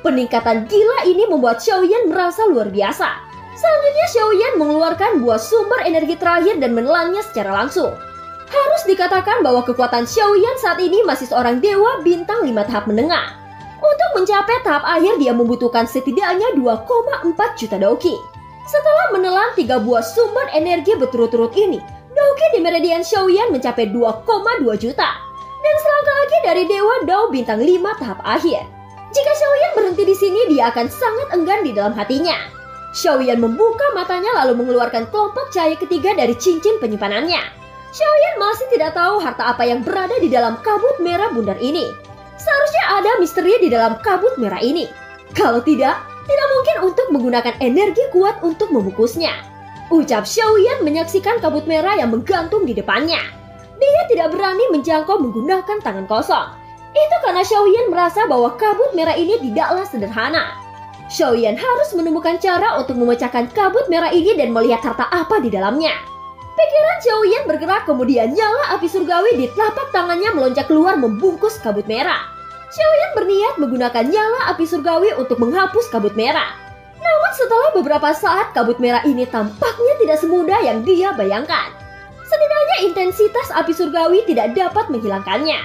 Peningkatan gila ini membuat Xiaoyan merasa luar biasa. Selanjutnya Xiaoyan mengeluarkan buah sumber energi terakhir dan menelannya secara langsung. Harus dikatakan bahwa kekuatan Xiaoyan saat ini masih seorang dewa bintang 5 tahap menengah. Untuk mencapai tahap akhir dia membutuhkan setidaknya 2,4 juta Daoqi. Setelah menelan 3 buah sumber energi berturut-turut ini, Daoqi di meridian Xiaoyan mencapai 2,2 juta. Dan selangkah lagi dari dewa Dao bintang 5 tahap akhir. Jika Xiaoyan berhenti di sini, dia akan sangat enggan di dalam hatinya. Xiaoyan membuka matanya lalu mengeluarkan kelompok cahaya ketiga dari cincin penyimpanannya. Xiaoyan masih tidak tahu harta apa yang berada di dalam kabut merah bundar ini. Seharusnya ada misteri di dalam kabut merah ini. Kalau tidak mungkin untuk menggunakan energi kuat untuk membungkusnya, ucap Xiaoyan menyaksikan kabut merah yang menggantung di depannya. Dia tidak berani menjangkau menggunakan tangan kosong. Itu karena Xiaoyan merasa bahwa kabut merah ini tidaklah sederhana. Xiaoyan harus menemukan cara untuk memecahkan kabut merah ini dan melihat harta apa di dalamnya. Pikiran Xiaoyan bergerak, kemudian nyala api surgawi di telapak tangannya melonjak keluar membungkus kabut merah. Xiaoyan berniat menggunakan nyala api surgawi untuk menghapus kabut merah. Namun setelah beberapa saat, kabut merah ini tampaknya tidak semudah yang dia bayangkan. Setidaknya intensitas api surgawi tidak dapat menghilangkannya.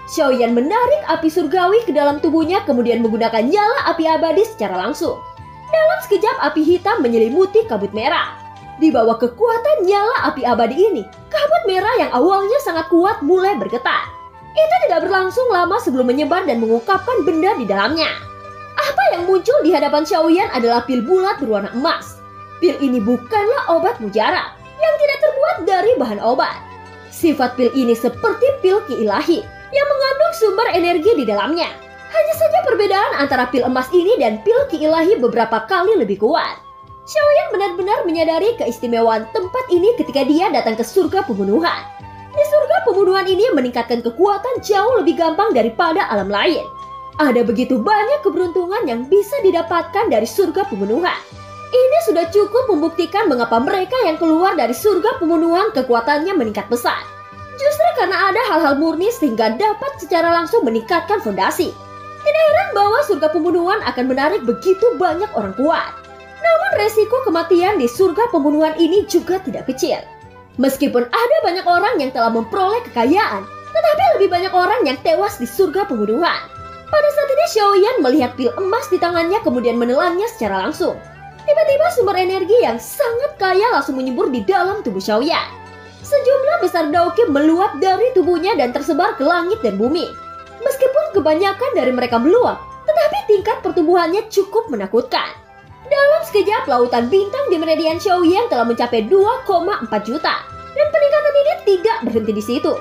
Xiaoyan menarik api surgawi ke dalam tubuhnya, kemudian menggunakan nyala api abadi secara langsung. Dalam sekejap, api hitam menyelimuti kabut merah. Di bawah kekuatan nyala api abadi ini, kabut merah yang awalnya sangat kuat mulai bergetar. Itu tidak berlangsung lama sebelum menyebar dan mengungkapkan benda di dalamnya. Apa yang muncul di hadapan Xiaoyan adalah pil bulat berwarna emas. Pil ini bukanlah obat mujarab yang tidak terbuat dari bahan obat. Sifat pil ini seperti pil Ki Ilahi yang mengandung sumber energi di dalamnya. Hanya saja perbedaan antara pil emas ini dan pil Ki Ilahi beberapa kali lebih kuat. Xiaoyan benar-benar menyadari keistimewaan tempat ini ketika dia datang ke surga pembunuhan. Di surga pembunuhan ini meningkatkan kekuatan jauh lebih gampang daripada alam lain. Ada begitu banyak keberuntungan yang bisa didapatkan dari surga pembunuhan. Ini sudah cukup membuktikan mengapa mereka yang keluar dari surga pembunuhan kekuatannya meningkat pesat. Justru karena ada hal-hal murni sehingga dapat secara langsung meningkatkan fondasi. Tidak heran bahwa surga pembunuhan akan menarik begitu banyak orang kuat. Namun resiko kematian di surga pembunuhan ini juga tidak kecil. Meskipun ada banyak orang yang telah memperoleh kekayaan, tetapi lebih banyak orang yang tewas di surga pembunuhan. Pada saat ini Xiaoyan melihat pil emas di tangannya kemudian menelannya secara langsung. Tiba-tiba sumber energi yang sangat kaya langsung menyembur di dalam tubuh Xiaoyan. Sejumlah besar daoki meluap dari tubuhnya dan tersebar ke langit dan bumi. Meskipun kebanyakan dari mereka meluap, tetapi tingkat pertumbuhannya cukup menakutkan. Dalam sekejap, lautan bintang di meridian Xiaoyan telah mencapai 2,4 juta. Dan peningkatan ini tidak berhenti di situ.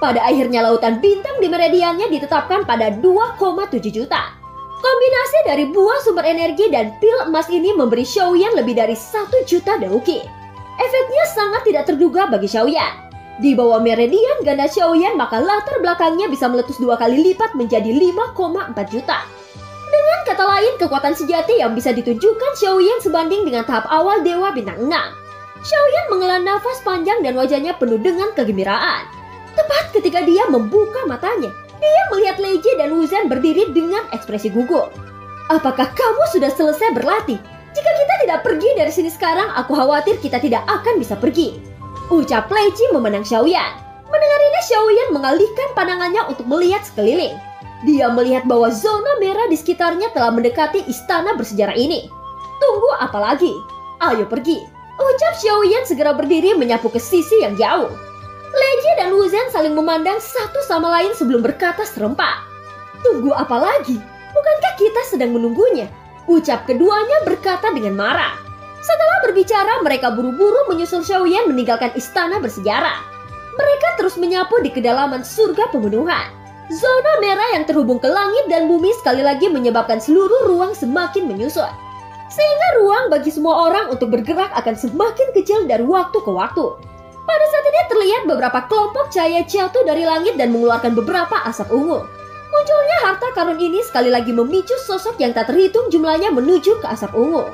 Pada akhirnya lautan bintang di meridiannya ditetapkan pada 2,7 juta. Kombinasi dari buah sumber energi dan pil emas ini memberi Xiaoyan lebih dari 1 juta daoki. Efeknya sangat tidak terduga bagi Xiaoyan. Di bawah meridian ganda Xiaoyan maka latar belakangnya bisa meletus 2 kali lipat menjadi 5,4 juta. Dengan kata lain, kekuatan sejati yang bisa ditunjukkan Xiaoyan sebanding dengan tahap awal Dewa Bintang 6. Xiaoyan menghela nafas panjang dan wajahnya penuh dengan kegembiraan. Tepat ketika dia membuka matanya, dia melihat Lei Ji dan Wu Zhen berdiri dengan ekspresi gugup. Apakah kamu sudah selesai berlatih? Jika kita tidak pergi dari sini sekarang, aku khawatir kita tidak akan bisa pergi. Ucap Lei Ji memenang Xiaoyan. Mendengar ini, Xiaoyan mengalihkan pandangannya untuk melihat sekeliling. Dia melihat bahwa zona merah di sekitarnya telah mendekati istana bersejarah ini. Tunggu apa lagi? Ayo pergi. Ucap Xiaoyan segera berdiri menyapu ke sisi yang jauh. Lei Ji dan Wu Zhen saling memandang satu sama lain sebelum berkata serempak. Tunggu apa lagi? Bukankah kita sedang menunggunya? Ucap keduanya berkata dengan marah. Setelah berbicara, mereka buru-buru menyusul Xiaoyan meninggalkan istana bersejarah. Mereka terus menyapu di kedalaman surga pembunuhan. Zona merah yang terhubung ke langit dan bumi sekali lagi menyebabkan seluruh ruang semakin menyusut. Sehingga ruang bagi semua orang untuk bergerak akan semakin kecil dari waktu ke waktu. Pada saat ini terlihat beberapa kelompok cahaya jatuh dari langit dan mengeluarkan beberapa asap ungu. Munculnya harta karun ini sekali lagi memicu sosok yang tak terhitung jumlahnya menuju ke asap ungu.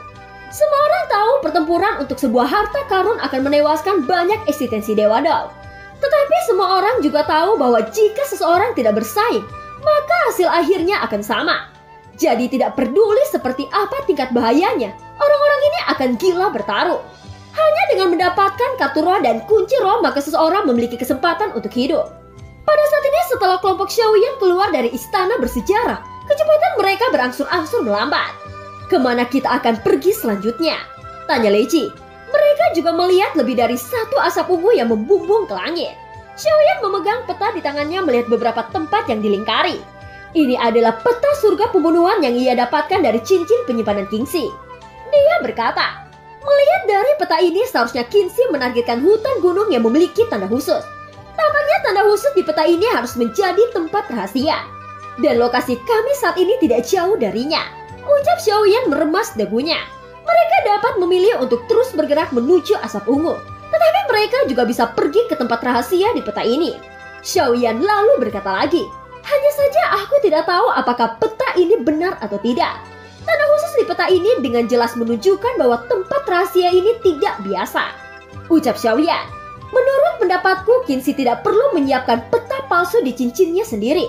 Semua orang tahu pertempuran untuk sebuah harta karun akan menewaskan banyak eksistensi Dewa Dao. Tetapi semua orang juga tahu bahwa jika seseorang tidak bersaing, maka hasil akhirnya akan sama. Jadi tidak peduli seperti apa tingkat bahayanya, orang-orang ini akan gila bertaruh. Hanya dengan mendapatkan kartu roh dan kunci roh maka seseorang memiliki kesempatan untuk hidup. Pada saat ini setelah kelompok Xiaoyan keluar dari istana bersejarah, kecepatan mereka berangsur-angsur melambat. Kemana kita akan pergi selanjutnya? Tanya Lei Ji. Mereka juga melihat lebih dari satu asap ungu yang membumbung ke langit. Xiaoyan memegang peta di tangannya melihat beberapa tempat yang dilingkari. Ini adalah peta surga pembunuhan yang ia dapatkan dari cincin penyimpanan Kingxi. Dia berkata, melihat dari peta ini seharusnya Kingxi menargetkan hutan gunung yang memiliki tanda khusus. Tampaknya tanda khusus di peta ini harus menjadi tempat rahasia. Dan lokasi kami saat ini tidak jauh darinya. Ucap Xiaoyan meremas dagunya. Mereka dapat memilih untuk terus bergerak menuju asap ungu. Tetapi mereka juga bisa pergi ke tempat rahasia di peta ini. Xiaoyan lalu berkata lagi, hanya saja aku tidak tahu apakah peta ini benar atau tidak. Tanda khusus di peta ini dengan jelas menunjukkan bahwa tempat rahasia ini tidak biasa. Ucap Xiaoyan, menurut pendapatku Kingxi tidak perlu menyiapkan peta palsu di cincinnya sendiri.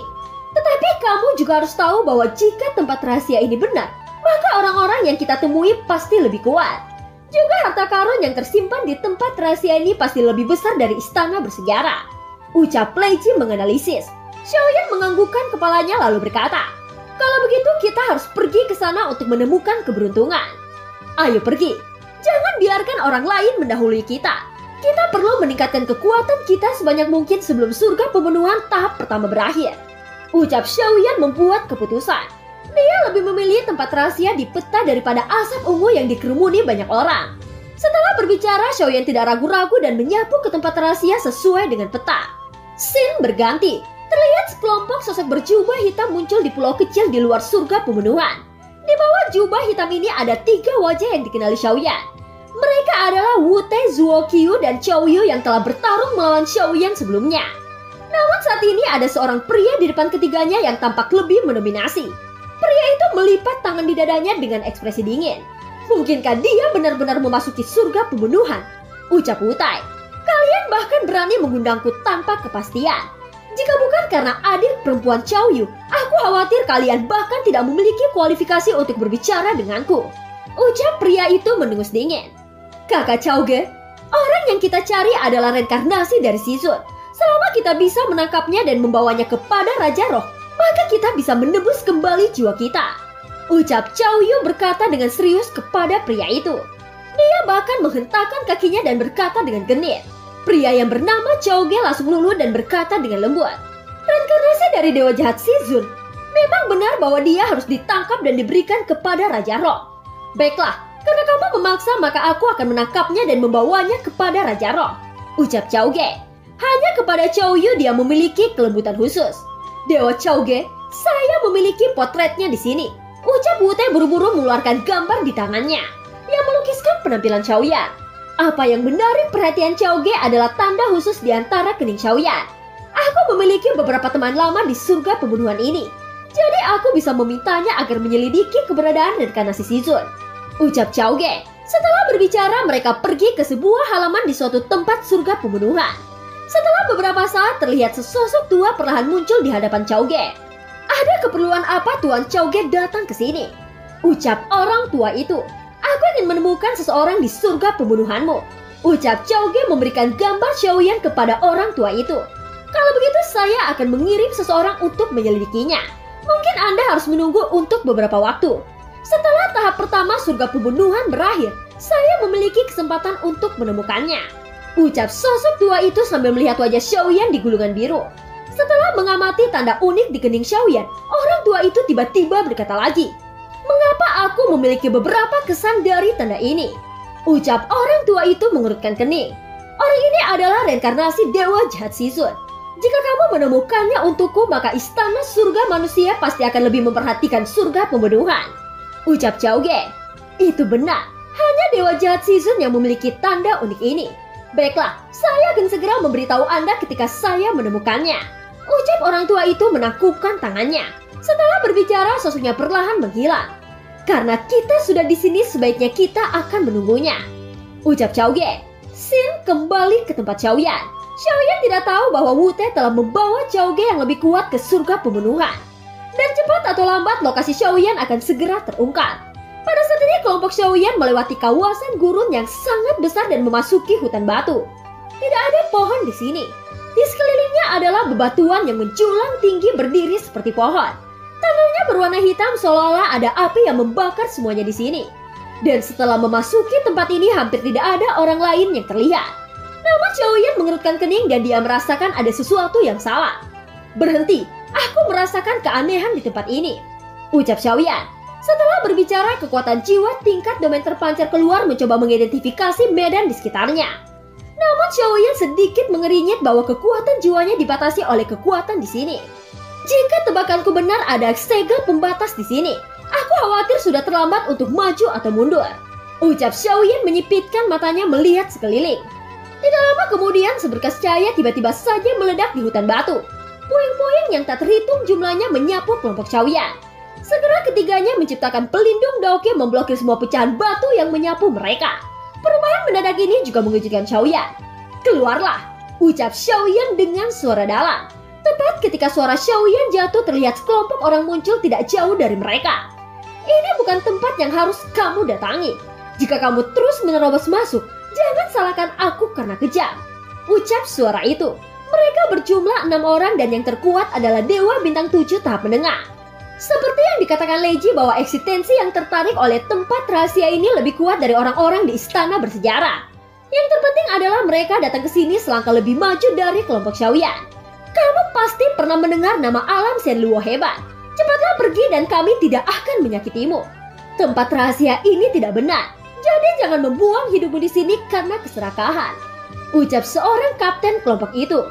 Tetapi kamu juga harus tahu bahwa jika tempat rahasia ini benar, maka orang-orang yang kita temui pasti lebih kuat. Juga harta karun yang tersimpan di tempat rahasia ini pasti lebih besar dari istana bersejarah. Ucap Lei Ji menganalisis. Xiaoyan menganggukkan kepalanya lalu berkata, kalau begitu kita harus pergi ke sana untuk menemukan keberuntungan. Ayo pergi. Jangan biarkan orang lain mendahului kita. Kita perlu meningkatkan kekuatan kita sebanyak mungkin sebelum surga pembunuhan tahap pertama berakhir. Ucap Xiaoyan membuat keputusan. Dia lebih memilih tempat rahasia di peta daripada asap ungu yang dikerumuni banyak orang. berbicara, Xiaoyan tidak ragu-ragu dan menyapu ke tempat rahasia sesuai dengan peta. Scene berganti. Terlihat sekelompok sosok berjubah hitam muncul di pulau kecil di luar surga pembunuhan. Di bawah jubah hitam ini ada 3 wajah yang dikenali Xiaoyan. Mereka adalah Wu Te, Zuo Qiu, dan Chao Yu yang telah bertarung melawan Xiaoyan sebelumnya. Namun saat ini ada seorang pria di depan ketiganya yang tampak lebih mendominasi. Pria itu melipat tangan di dadanya dengan ekspresi dingin. Mungkinkah dia benar-benar memasuki surga pembunuhan? Ucap Wu Tai. Kalian bahkan berani mengundangku tanpa kepastian. Jika bukan karena adik perempuan Chao Yu, aku khawatir kalian bahkan tidak memiliki kualifikasi untuk berbicara denganku. Ucap pria itu mendengus dingin. Kakak Chao Ge, orang yang kita cari adalah reinkarnasi dari Sizun. Selama kita bisa menangkapnya dan membawanya kepada Raja Roh, maka kita bisa menebus kembali jiwa kita. Ucap Chao Yu berkata dengan serius kepada pria itu. Dia bahkan menghentakkan kakinya dan berkata dengan genit. Pria yang bernama Chao Ge langsung luluh dan berkata dengan lembut. Reinkarnasi dari Dewa Jahat Sizun. Memang benar bahwa dia harus ditangkap dan diberikan kepada Raja Roh. Baiklah, karena kamu memaksa maka aku akan menangkapnya dan membawanya kepada Raja Roh. Ucap Chao Ge. Hanya kepada Chao Yu dia memiliki kelembutan khusus. Dewa Chao Ge, saya memiliki potretnya di sini. Ucap Wu Te buru-buru mengeluarkan gambar di tangannya yang melukiskan penampilan Xiaoyan. Apa yang menarik perhatian Chao Ge adalah tanda khusus di antara kening Xiaoyan. Aku memiliki beberapa teman lama di surga pembunuhan ini. Jadi aku bisa memintanya agar menyelidiki keberadaan reinkarnasi Sizun. Ucap Chao Ge. Setelah berbicara, mereka pergi ke sebuah halaman di suatu tempat surga pembunuhan. Setelah beberapa saat, terlihat sesosok tua perlahan muncul di hadapan Chao Ge. Ada keperluan apa Tuan Chao Ge datang ke sini? Ucap orang tua itu. Aku ingin menemukan seseorang di surga pembunuhanmu. Ucap Chao Ge memberikan gambar Xiaoyan kepada orang tua itu. Kalau begitu saya akan mengirim seseorang untuk menyelidikinya. Mungkin Anda harus menunggu untuk beberapa waktu. Setelah tahap pertama surga pembunuhan berakhir, saya memiliki kesempatan untuk menemukannya. Ucap sosok tua itu sambil melihat wajah Xiaoyan di gulungan biru. Setelah mengamati tanda unik di kening Xiaoyan, orang tua itu tiba-tiba berkata lagi, "Mengapa aku memiliki beberapa kesan dari tanda ini?" Ucap orang tua itu mengerutkan kening. Orang ini adalah reinkarnasi Dewa Jahat Sizun. Jika kamu menemukannya untukku, maka istana surga manusia pasti akan lebih memperhatikan surga pembunuhan. Ucap Chao Ge. Itu benar, hanya Dewa Jahat Sizun yang memiliki tanda unik ini. Baiklah, saya akan segera memberitahu Anda ketika saya menemukannya. Ucap orang tua itu menakupkan tangannya. Setelah berbicara, sosoknya perlahan menghilang. Karena kita sudah di sini, sebaiknya kita akan menunggunya. Ucap Chao Ge. Scene kembali ke tempat Xiaoyan. Xiaoyan tidak tahu bahwa Wu Te telah membawa Chao Ge yang lebih kuat ke surga pembunuhan. Dan cepat atau lambat, lokasi Xiaoyan akan segera terungkap. Pada saat ini, kelompok Xiaoyan melewati kawasan gurun yang sangat besar dan memasuki hutan batu. Tidak ada pohon di sini. Di sekelilingnya adalah bebatuan yang menjulang tinggi berdiri seperti pohon. Tanahnya berwarna hitam seolah-olah ada api yang membakar semuanya di sini. Dan setelah memasuki tempat ini hampir tidak ada orang lain yang terlihat. Namun Xiaoyan mengerutkan kening dan dia merasakan ada sesuatu yang salah. Berhenti, aku merasakan keanehan di tempat ini. Ucap Xiaoyan. Setelah berbicara, kekuatan jiwa tingkat domain terpancar keluar mencoba mengidentifikasi medan di sekitarnya. Namun Xiaoyan sedikit mengerinyit bahwa kekuatan jiwanya dibatasi oleh kekuatan di sini. Jika tebakanku benar, ada segel pembatas di sini. Aku khawatir sudah terlambat untuk maju atau mundur. Ucap Xiaoyan menyipitkan matanya melihat sekeliling. Tidak lama kemudian seberkas cahaya tiba-tiba saja meledak di hutan batu. Puing-puing yang tak terhitung jumlahnya menyapu kelompok Xiaoyan. Segera ketiganya menciptakan pelindung Daoke memblokir semua pecahan batu yang menyapu mereka. Perubahan mendadak ini juga mengejutkan Xiaoyan. Keluarlah, ucap Xiaoyan dengan suara dalam. Tepat ketika suara Xiaoyan jatuh, terlihat sekelompok orang muncul tidak jauh dari mereka. Ini bukan tempat yang harus kamu datangi. Jika kamu terus menerobos masuk, jangan salahkan aku karena kejam. Ucap suara itu. Mereka berjumlah 6 orang dan yang terkuat adalah Dewa Bintang 7 tahap menengah. Seperti yang dikatakan Leiji bahwa eksistensi yang tertarik oleh tempat rahasia ini lebih kuat dari orang-orang di istana bersejarah. Yang terpenting adalah mereka datang ke sini selangkah lebih maju dari kelompok Xiaoyan. Kamu pasti pernah mendengar nama alam Shenluo hebat. Cepatlah pergi dan kami tidak akan menyakitimu. Tempat rahasia ini tidak benar. Jadi jangan membuang hidupmu di sini karena keserakahan. Ucap seorang kapten kelompok itu.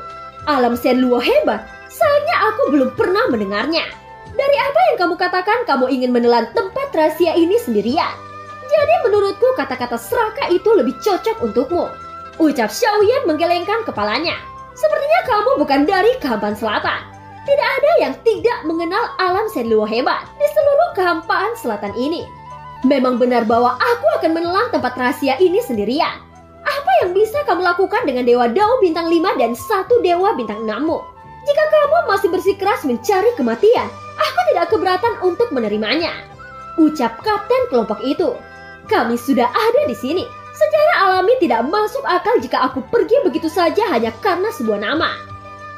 Alam Shenluo hebat, sayangnya aku belum pernah mendengarnya. Dari apa yang kamu katakan, kamu ingin menelan tempat rahasia ini sendirian. Jadi menurutku kata-kata serakah itu lebih cocok untukmu. Ucap Xiaoyan menggelengkan kepalanya. Sepertinya kamu bukan dari Kehampaan Selatan. Tidak ada yang tidak mengenal alam Shenluo hebat di seluruh Kehampaan Selatan ini. Memang benar bahwa aku akan menelan tempat rahasia ini sendirian. Apa yang bisa kamu lakukan dengan Dewa Dao bintang 5 dan satu Dewa bintang 6-mu? Jika kamu masih bersikeras mencari kematian, aku tidak keberatan untuk menerimanya. Ucap kapten kelompok itu. Kami sudah ada di sini. Secara alami tidak masuk akal jika aku pergi begitu saja hanya karena sebuah nama.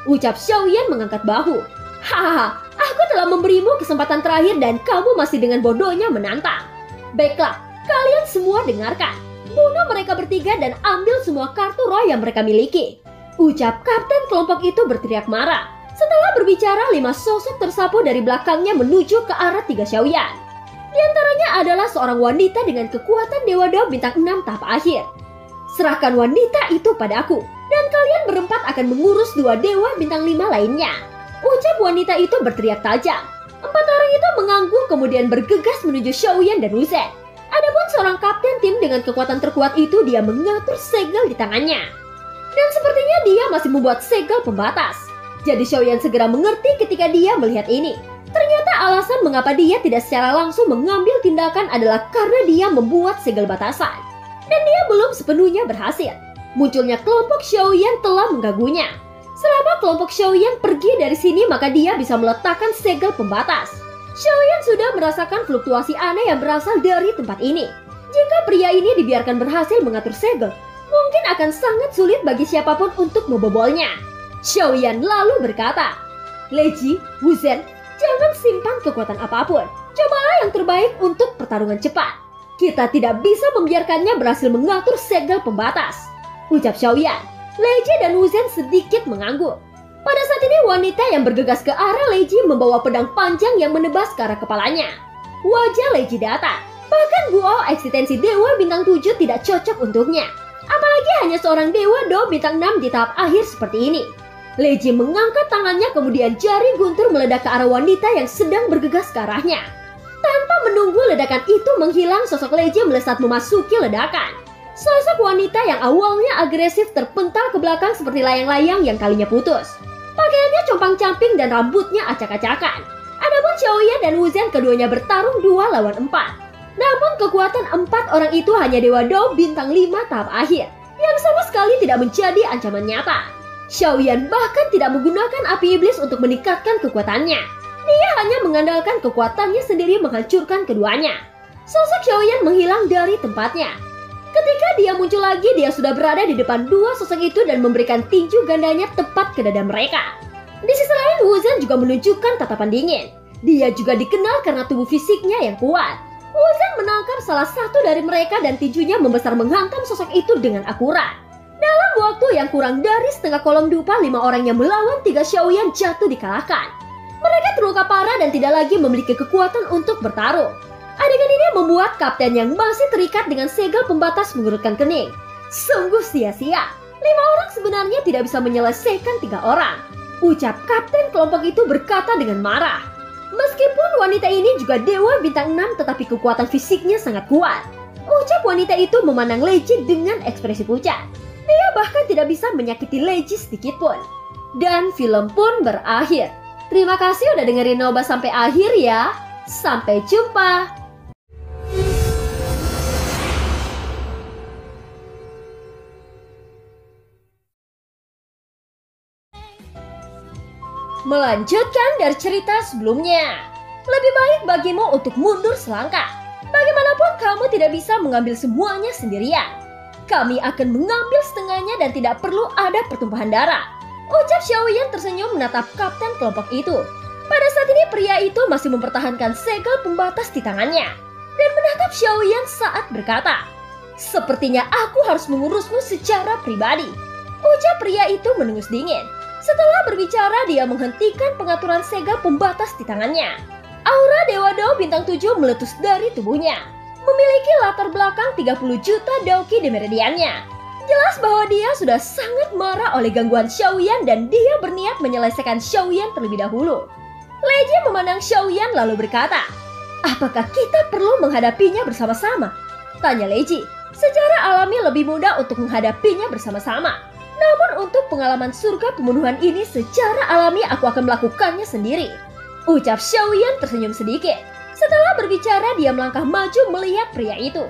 Ucap Xiaoyan mengangkat bahu. Hahaha, aku telah memberimu kesempatan terakhir dan kamu masih dengan bodohnya menantang. Baiklah, kalian semua dengarkan. Bunuh mereka bertiga dan ambil semua kartu roh yang mereka miliki. Ucap kapten kelompok itu berteriak marah. Setelah berbicara, 5 sosok tersapu dari belakangnya menuju ke arah 3 Xiaoyan. Di antaranya adalah seorang wanita dengan kekuatan Dewa Dao bintang 6 tahap akhir. Serahkan wanita itu padaku, dan kalian berempat akan mengurus 2 Dewa bintang 5 lainnya. Ucap wanita itu berteriak tajam. 4 orang itu mengangguk kemudian bergegas menuju Xiaoyan dan Wuzen. Adapun seorang kapten tim dengan kekuatan terkuat itu dia mengatur segel di tangannya. Dan sepertinya dia masih membuat segel pembatas. Jadi Xiaoyan segera mengerti ketika dia melihat ini. Ternyata alasan mengapa dia tidak secara langsung mengambil tindakan adalah karena dia membuat segel batasan. Dan dia belum sepenuhnya berhasil. Munculnya kelompok Xiaoyan telah mengganggunya. Selama kelompok Xiaoyan pergi dari sini maka dia bisa meletakkan segel pembatas. Xiaoyan sudah merasakan fluktuasi aneh yang berasal dari tempat ini. Jika pria ini dibiarkan berhasil mengatur segel, mungkin akan sangat sulit bagi siapapun untuk membobolnya. Xiaoyan lalu berkata, Leji, Wuzen, jangan simpan kekuatan apapun. Cobalah yang terbaik untuk pertarungan cepat. Kita tidak bisa membiarkannya berhasil mengatur segel pembatas. Ucap Xiaoyan. Leji dan Wuzen sedikit mengangguk. Pada saat ini wanita yang bergegas ke arah Leji membawa pedang panjang yang menebas ke arah kepalanya. Wajah Leji datar. Bahkan Guo eksistensi Dewa bintang 7 tidak cocok untuknya. Apalagi hanya seorang Dewa Dao bintang 6 di tahap akhir seperti ini. Leji mengangkat tangannya kemudian jari guntur meledak ke arah wanita yang sedang bergegas ke arahnya. Tanpa menunggu ledakan itu menghilang, sosok Leji melesat memasuki ledakan. Sosok wanita yang awalnya agresif terpental ke belakang seperti layang-layang yang kalinya putus. Pakaiannya compang-camping dan rambutnya acak-acakan. Adapun Xiaoyan dan Wuzen keduanya bertarung 2 lawan 4. Namun kekuatan 4 orang itu hanya Dewa Dao bintang 5 tahap akhir, yang sama sekali tidak menjadi ancaman nyata. Xiaoyan bahkan tidak menggunakan api iblis untuk meningkatkan kekuatannya. Dia hanya mengandalkan kekuatannya sendiri menghancurkan keduanya. Sosok Xiaoyan menghilang dari tempatnya. Ketika dia muncul lagi, dia sudah berada di depan 2 sosok itu dan memberikan tinju gandanya tepat ke dada mereka. Di sisi lain, Wuzen juga menunjukkan tatapan dingin. Dia juga dikenal karena tubuh fisiknya yang kuat. Wuzen menangkap salah satu dari mereka dan tinjunya membesar menghantam sosok itu dengan akurat. Dalam waktu yang kurang dari setengah kolom dupa, 5 orang yang melawan 3 Xiaoyan jatuh dikalahkan. Mereka terluka parah dan tidak lagi memiliki kekuatan untuk bertarung. Adegan ini membuat kapten yang masih terikat dengan segel pembatas mengerutkan kening. Sungguh sia-sia. 5 orang sebenarnya tidak bisa menyelesaikan 3 orang. Ucap kapten kelompok itu berkata dengan marah. Meskipun wanita ini juga Dewa bintang 6 tetapi kekuatan fisiknya sangat kuat. Ucap wanita itu memandang Leji dengan ekspresi pucat. Dia bahkan tidak bisa menyakiti Leji sedikit pun. Dan film pun berakhir. Terima kasih udah dengerin Noba sampai akhir ya. Sampai jumpa. Melanjutkan dari cerita sebelumnya. Lebih baik bagimu untuk mundur selangkah. Bagaimanapun kamu tidak bisa mengambil semuanya sendirian. Kami akan mengambil setengahnya dan tidak perlu ada pertumpahan darah. Ucap Xiaoyan tersenyum menatap kapten kelompok itu. Pada saat ini pria itu masih mempertahankan segel pembatas di tangannya. Dan menatap Xiaoyan saat berkata, Sepertinya aku harus mengurusmu secara pribadi. Ucap pria itu menengus dingin. Setelah berbicara, dia menghentikan pengaturan segel pembatas di tangannya. Aura Dewa Dao bintang 7 meletus dari tubuhnya. memiliki latar belakang 30 juta Dauki di meridiannya. Jelas bahwa dia sudah sangat marah oleh gangguan Xiaoyan dan dia berniat menyelesaikan Xiaoyan terlebih dahulu. Leji memandang Xiaoyan lalu berkata, "Apakah kita perlu menghadapinya bersama-sama?" tanya Leji. "Secara alami lebih mudah untuk menghadapinya bersama-sama. Namun untuk pengalaman surga pembunuhan ini secara alami aku akan melakukannya sendiri," ucap Xiaoyan tersenyum sedikit. Setelah berbicara dia melangkah maju melihat pria itu.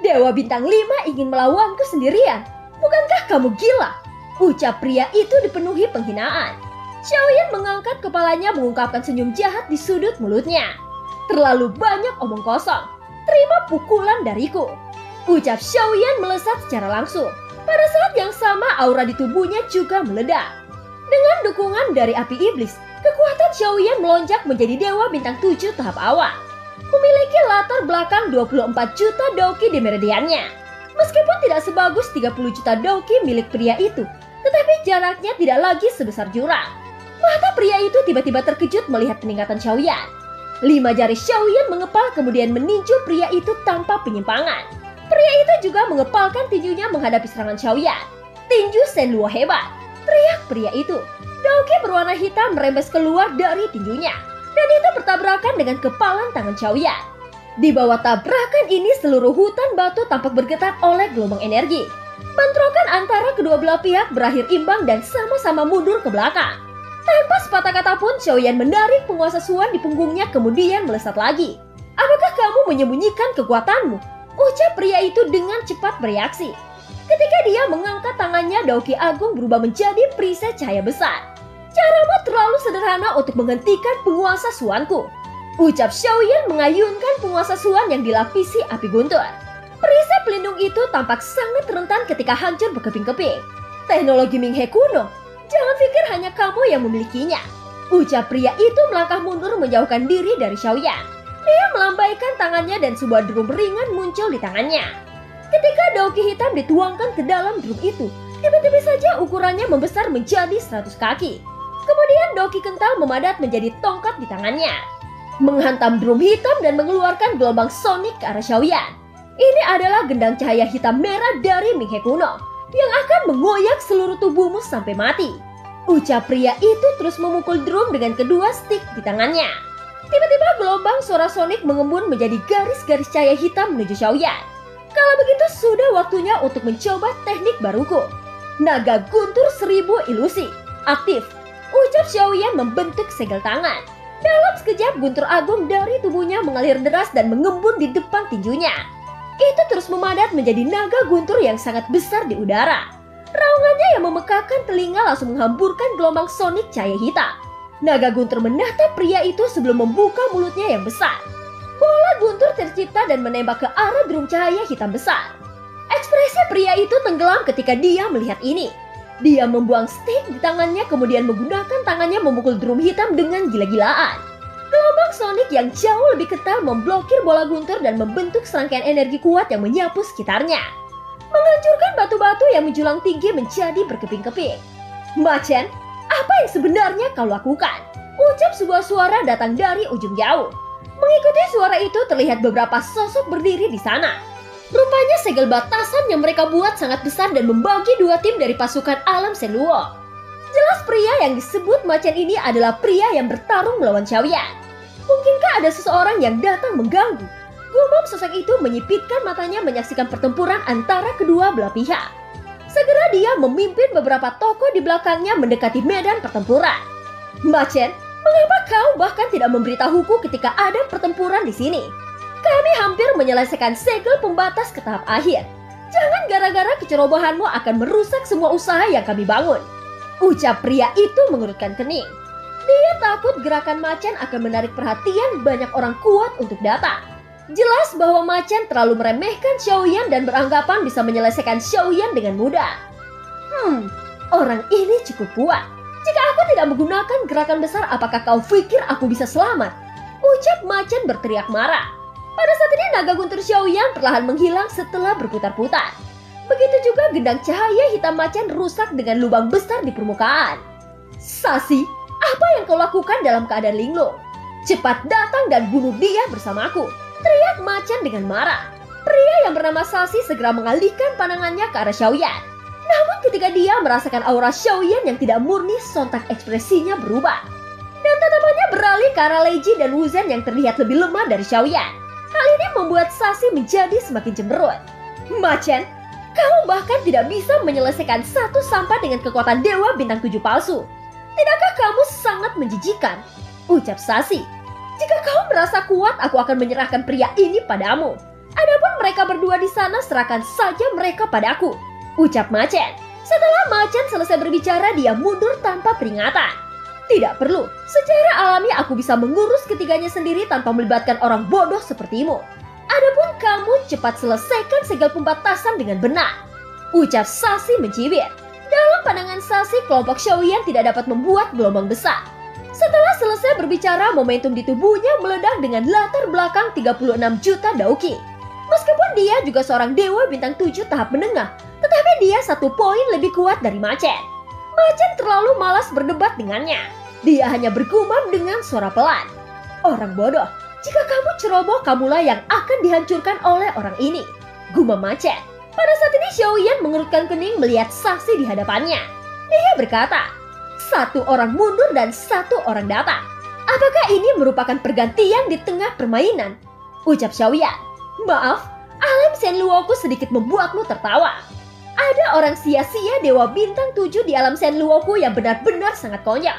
"Dewa bintang 5 ingin melawanku sendirian. Bukankah kamu gila?" ucap pria itu dipenuhi penghinaan. Xiaoyan mengangkat kepalanya mengungkapkan senyum jahat di sudut mulutnya. "Terlalu banyak omong kosong. Terima pukulan dariku," ucap Xiaoyan melesat secara langsung. Pada saat yang sama aura di tubuhnya juga meledak. Dengan dukungan dari api iblis, kekuatan Xiaoyan melonjak menjadi dewa bintang 7 tahap awal. Memiliki latar belakang 24 juta Dauki di meridiannya. Meskipun tidak sebagus 30 juta Dauki milik pria itu, tetapi jaraknya tidak lagi sebesar jurang. Mata pria itu tiba-tiba terkejut melihat peningkatan Xiaoyan. 5 jari Xiaoyan mengepal kemudian meninju pria itu tanpa penyimpangan. Pria itu juga mengepalkan tinjunya menghadapi serangan Xiaoyan. "Tinju Shenluo hebat," teriak pria itu. Dauki berwarna hitam merembes keluar dari tinjunya. Dan itu bertabrakan dengan kepalan tangan Xiaoyan. Di bawah tabrakan ini seluruh hutan batu tampak bergetar oleh gelombang energi. Bentrokan antara kedua belah pihak berakhir imbang dan sama-sama mundur ke belakang. Tanpa sepatah kata pun Xiaoyan menarik penguasa Suan di punggungnya kemudian melesat lagi. "Apakah kamu menyembunyikan kekuatanmu?" ucap pria itu dengan cepat bereaksi. Ketika dia mengangkat tangannya, Dauki Agung berubah menjadi perisai cahaya besar. "Caramu terlalu sederhana untuk menghentikan penguasa Suanku," ucap Xiaoyan mengayunkan penguasa Suan yang dilapisi api guntur. Perisai pelindung itu tampak sangat rentan ketika hancur berkeping-keping. "Teknologi Minghe kuno, jangan pikir hanya kamu yang memilikinya," ucap pria itu melangkah mundur menjauhkan diri dari Xiaoyan. Dia melambaikan tangannya dan sebuah drum ringan muncul di tangannya. Ketika Dauki hitam dituangkan ke dalam drum itu, tiba-tiba saja ukurannya membesar menjadi 100 kaki. Kemudian Dauki kental memadat menjadi tongkat di tangannya, menghantam drum hitam dan mengeluarkan gelombang sonik ke arah Xiaoyan. Ini adalah gendang cahaya hitam merah dari Minghe kuno yang akan mengoyak seluruh tubuhmu sampai mati, ucap pria itu terus memukul drum dengan kedua stick di tangannya. Tiba-tiba gelombang suara sonik mengembun menjadi garis-garis cahaya hitam menuju Xiaoyan. Kalau begitu sudah waktunya untuk mencoba teknik baruku, Naga Guntur 1000 Ilusi aktif, ucap Xiaoyan membentuk segel tangan. Dalam sekejap guntur agung dari tubuhnya mengalir deras dan mengembun di depan tinjunya. Itu terus memadat menjadi naga guntur yang sangat besar di udara. Raungannya yang memekakkan telinga langsung menghamburkan gelombang sonik cahaya hitam. Naga guntur menatap pria itu sebelum membuka mulutnya yang besar. Bola guntur tercipta dan menembak ke arah drum cahaya hitam besar. Ekspresi pria itu tenggelam ketika dia melihat ini. Dia membuang stick di tangannya kemudian menggunakan tangannya memukul drum hitam dengan gila-gilaan. Gelombang sonik yang jauh lebih kental memblokir bola guntur dan membentuk serangkaian energi kuat yang menyapu sekitarnya, menghancurkan batu-batu yang menjulang tinggi menjadi berkeping-keping. "Machen, apa yang sebenarnya kau lakukan?" ucap sebuah suara datang dari ujung jauh. Mengikuti suara itu terlihat beberapa sosok berdiri di sana. Rupanya segel batasan yang mereka buat sangat besar dan membagi dua tim dari pasukan alam Shenluo. Jelas pria yang disebut Machen ini adalah pria yang bertarung melawan Xiaoyan. Mungkinkah ada seseorang yang datang mengganggu? Gumam sosok itu menyipitkan matanya menyaksikan pertempuran antara kedua belah pihak. Segera dia memimpin beberapa tokoh di belakangnya mendekati medan pertempuran. "Machen, mengapa kau bahkan tidak memberitahuku ketika ada pertempuran di sini? Kami hampir menyelesaikan segel pembatas ke tahap akhir. Jangan gara-gara kecerobohanmu akan merusak semua usaha yang kami bangun," ucap pria itu mengerutkan kening. Dia takut gerakan Machen akan menarik perhatian banyak orang kuat untuk datang. Jelas bahwa Machen terlalu meremehkan Xiaoyan dan beranggapan bisa menyelesaikan Xiaoyan dengan mudah. Orang ini cukup kuat. Jika aku tidak menggunakan gerakan besar, apakah kau pikir aku bisa selamat? Ucap Machen berteriak marah. Pada saat ini naga guntur Xiaoyan perlahan menghilang setelah berputar-putar. Begitu juga gendang cahaya hitam Machen rusak dengan lubang besar di permukaan. "Sasi, apa yang kau lakukan dalam keadaan linglung? Cepat datang dan bunuh dia bersamaku," teriak Macan dengan marah. Pria yang bernama Sashi segera mengalihkan pandangannya ke arah Xiaoyan. Namun ketika dia merasakan aura Xiaoyan yang tidak murni, sontak ekspresinya berubah. Dan tatapannya beralih ke arah Lei Ji dan Wu Zhen yang terlihat lebih lemah dari Xiaoyan. Hal ini membuat Sashi menjadi semakin cemberut. Macan, kamu bahkan tidak bisa menyelesaikan satu sampah dengan kekuatan Dewa Bintang 7 palsu. Tidakkah kamu sangat menjijikan? Ucap Sashi. Jika kau merasa kuat, aku akan menyerahkan pria ini padamu. Adapun mereka berdua di sana, serahkan saja mereka padaku. Ucap Macan. Setelah Macan selesai berbicara, dia mundur tanpa peringatan. Tidak perlu, secara alami aku bisa mengurus ketiganya sendiri tanpa melibatkan orang bodoh sepertimu. Adapun kamu cepat selesaikan segel pembatasan dengan benar. Ucap Sashi mencibir. Dalam pandangan Sashi, kelompok Xiaoyan tidak dapat membuat gelombang besar. Setelah selesai berbicara, momentum di tubuhnya meledak dengan latar belakang 36 juta Dauki. Meskipun dia juga seorang Dewa Bintang 7 tahap menengah, tetapi dia 1 poin lebih kuat dari Macan. Macan terlalu malas berdebat dengannya. Dia hanya bergumam dengan suara pelan. Orang bodoh, jika kamu ceroboh, kamulah yang akan dihancurkan oleh orang ini. Gumam Macan. Pada saat ini Xiaoyan mengerutkan kening melihat Sashi di hadapannya. Dia berkata, 1 orang mundur dan 1 orang datang. Apakah ini merupakan pergantian di tengah permainan? Ucap Xiaoyan. Maaf, alam Shenluoku sedikit membuatmu tertawa. Ada orang sia-sia Dewa Bintang 7 di alam Shenluoku yang benar-benar sangat konyol.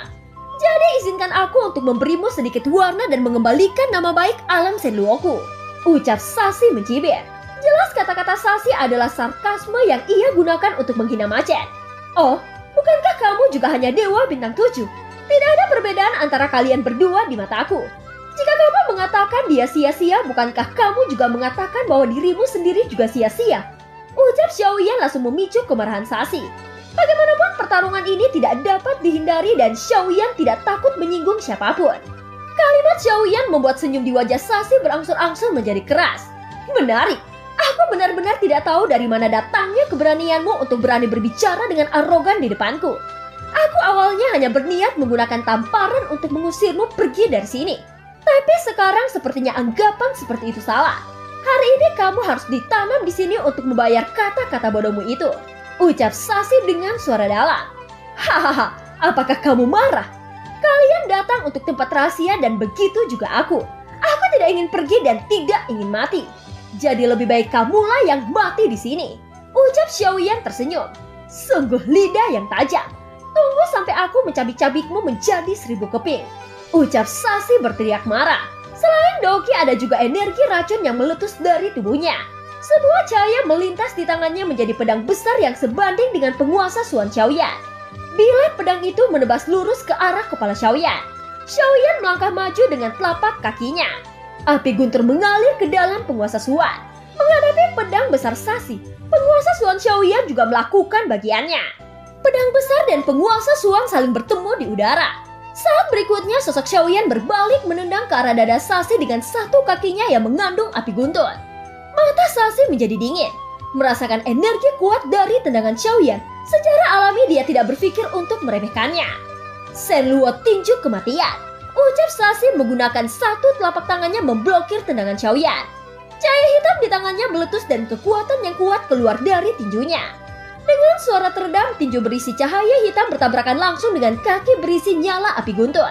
Jadi izinkan aku untuk memberimu sedikit warna dan mengembalikan nama baik alam Shenluoku. Ucap Sashi mencibir. Jelas kata-kata Sashi adalah sarkasme yang ia gunakan untuk menghina Macan. Oh, bukankah kamu juga hanya Dewa Bintang 7? Tidak ada perbedaan antara kalian berdua di mataku. Jika kamu mengatakan dia sia-sia, bukankah kamu juga mengatakan bahwa dirimu sendiri juga sia-sia? Ucap Xiaoyan langsung memicu kemarahan Sashi. Bagaimanapun pertarungan ini tidak dapat dihindari dan Xiaoyan tidak takut menyinggung siapapun. Kalimat Xiaoyan membuat senyum di wajah Sashi berangsur-angsur menjadi keras. Menarik, aku benar-benar tidak tahu dari mana datangnya keberanianmu untuk berani berbicara dengan arogan di depanku. Aku awalnya hanya berniat menggunakan tamparan untuk mengusirmu pergi dari sini. Tapi sekarang sepertinya anggapan seperti itu salah. Hari ini kamu harus ditanam di sini untuk membayar kata-kata bodohmu itu. Ucap Sashi dengan suara dalam. Hahaha, apakah kamu marah? Kalian datang untuk tempat rahasia dan begitu juga aku. Aku tidak ingin pergi dan tidak ingin mati. Jadi lebih baik kamulah yang mati di sini. Ucap Xiaoyan tersenyum. Sungguh lidah yang tajam. Tunggu sampai aku mencabik-cabikmu menjadi 1000 keping. Ucap Sashi berteriak marah. Selain Dauki ada juga energi racun yang meletus dari tubuhnya. Sebuah cahaya melintas di tangannya menjadi pedang besar yang sebanding dengan penguasa Suan Xiaoyan. Bilet pedang itu menebas lurus ke arah kepala Xiaoyan. Xiaoyan melangkah maju dengan telapak kakinya. Api guntur mengalir ke dalam penguasa Suan. Menghadapi pedang besar Sashi, penguasa Suan Xiaoyan juga melakukan bagiannya. Pedang besar dan penguasa Suan saling bertemu di udara. Saat berikutnya sosok Xiaoyan berbalik menendang ke arah dada Sashi dengan 1 kakinya yang mengandung api guntur. Mata Sashi menjadi dingin. Merasakan energi kuat dari tendangan Xiaoyan, secara alami dia tidak berpikir untuk meremehkannya. Shenluo tinju kematian. Ucap Sashi menggunakan 1 telapak tangannya memblokir tendangan Xiaoyan. Cahaya hitam di tangannya meletus dan kekuatan yang kuat keluar dari tinjunya. Dengan suara teredam, tinju berisi cahaya hitam bertabrakan langsung dengan kaki berisi nyala api guntur.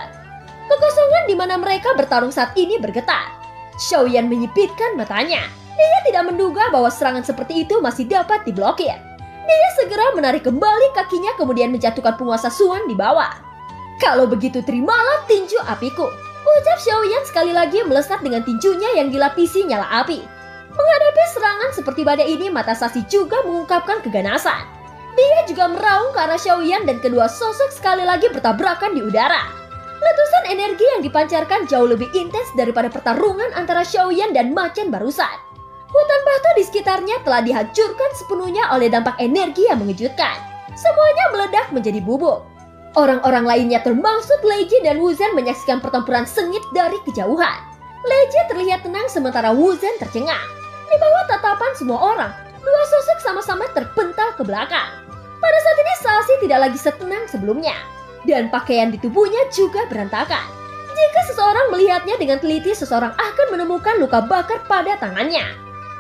Kekosongan di mana mereka bertarung saat ini bergetar. Xiaoyan menyipitkan matanya. Dia tidak menduga bahwa serangan seperti itu masih dapat diblokir. Dia segera menarik kembali kakinya kemudian menjatuhkan penguasa Suan di bawah. Kalau begitu terimalah tinju apiku. Ucap Xiaoyan sekali lagi melesat dengan tinjunya yang dilapisi nyala api. Menghadapi serangan seperti badai ini, mata Sashi juga mengungkapkan keganasan. Dia juga meraung ke arah Xiaoyan dan kedua sosok sekali lagi bertabrakan di udara. Letusan energi yang dipancarkan jauh lebih intens daripada pertarungan antara Xiaoyan dan Macan barusan. Hutan batu di sekitarnya telah dihancurkan sepenuhnya oleh dampak energi yang mengejutkan. Semuanya meledak menjadi bubuk. Orang-orang lainnya termasuk Lei Ji dan Wu Zhen menyaksikan pertempuran sengit dari kejauhan. Lei Ji terlihat tenang sementara Wu Zhen tercengang. Di bawah tatapan semua orang, 2 sosok sama-sama terpental ke belakang. Pada saat ini Sashi tidak lagi setenang sebelumnya. Dan pakaian di tubuhnya juga berantakan. Jika seseorang melihatnya dengan teliti, seseorang akan menemukan luka bakar pada tangannya.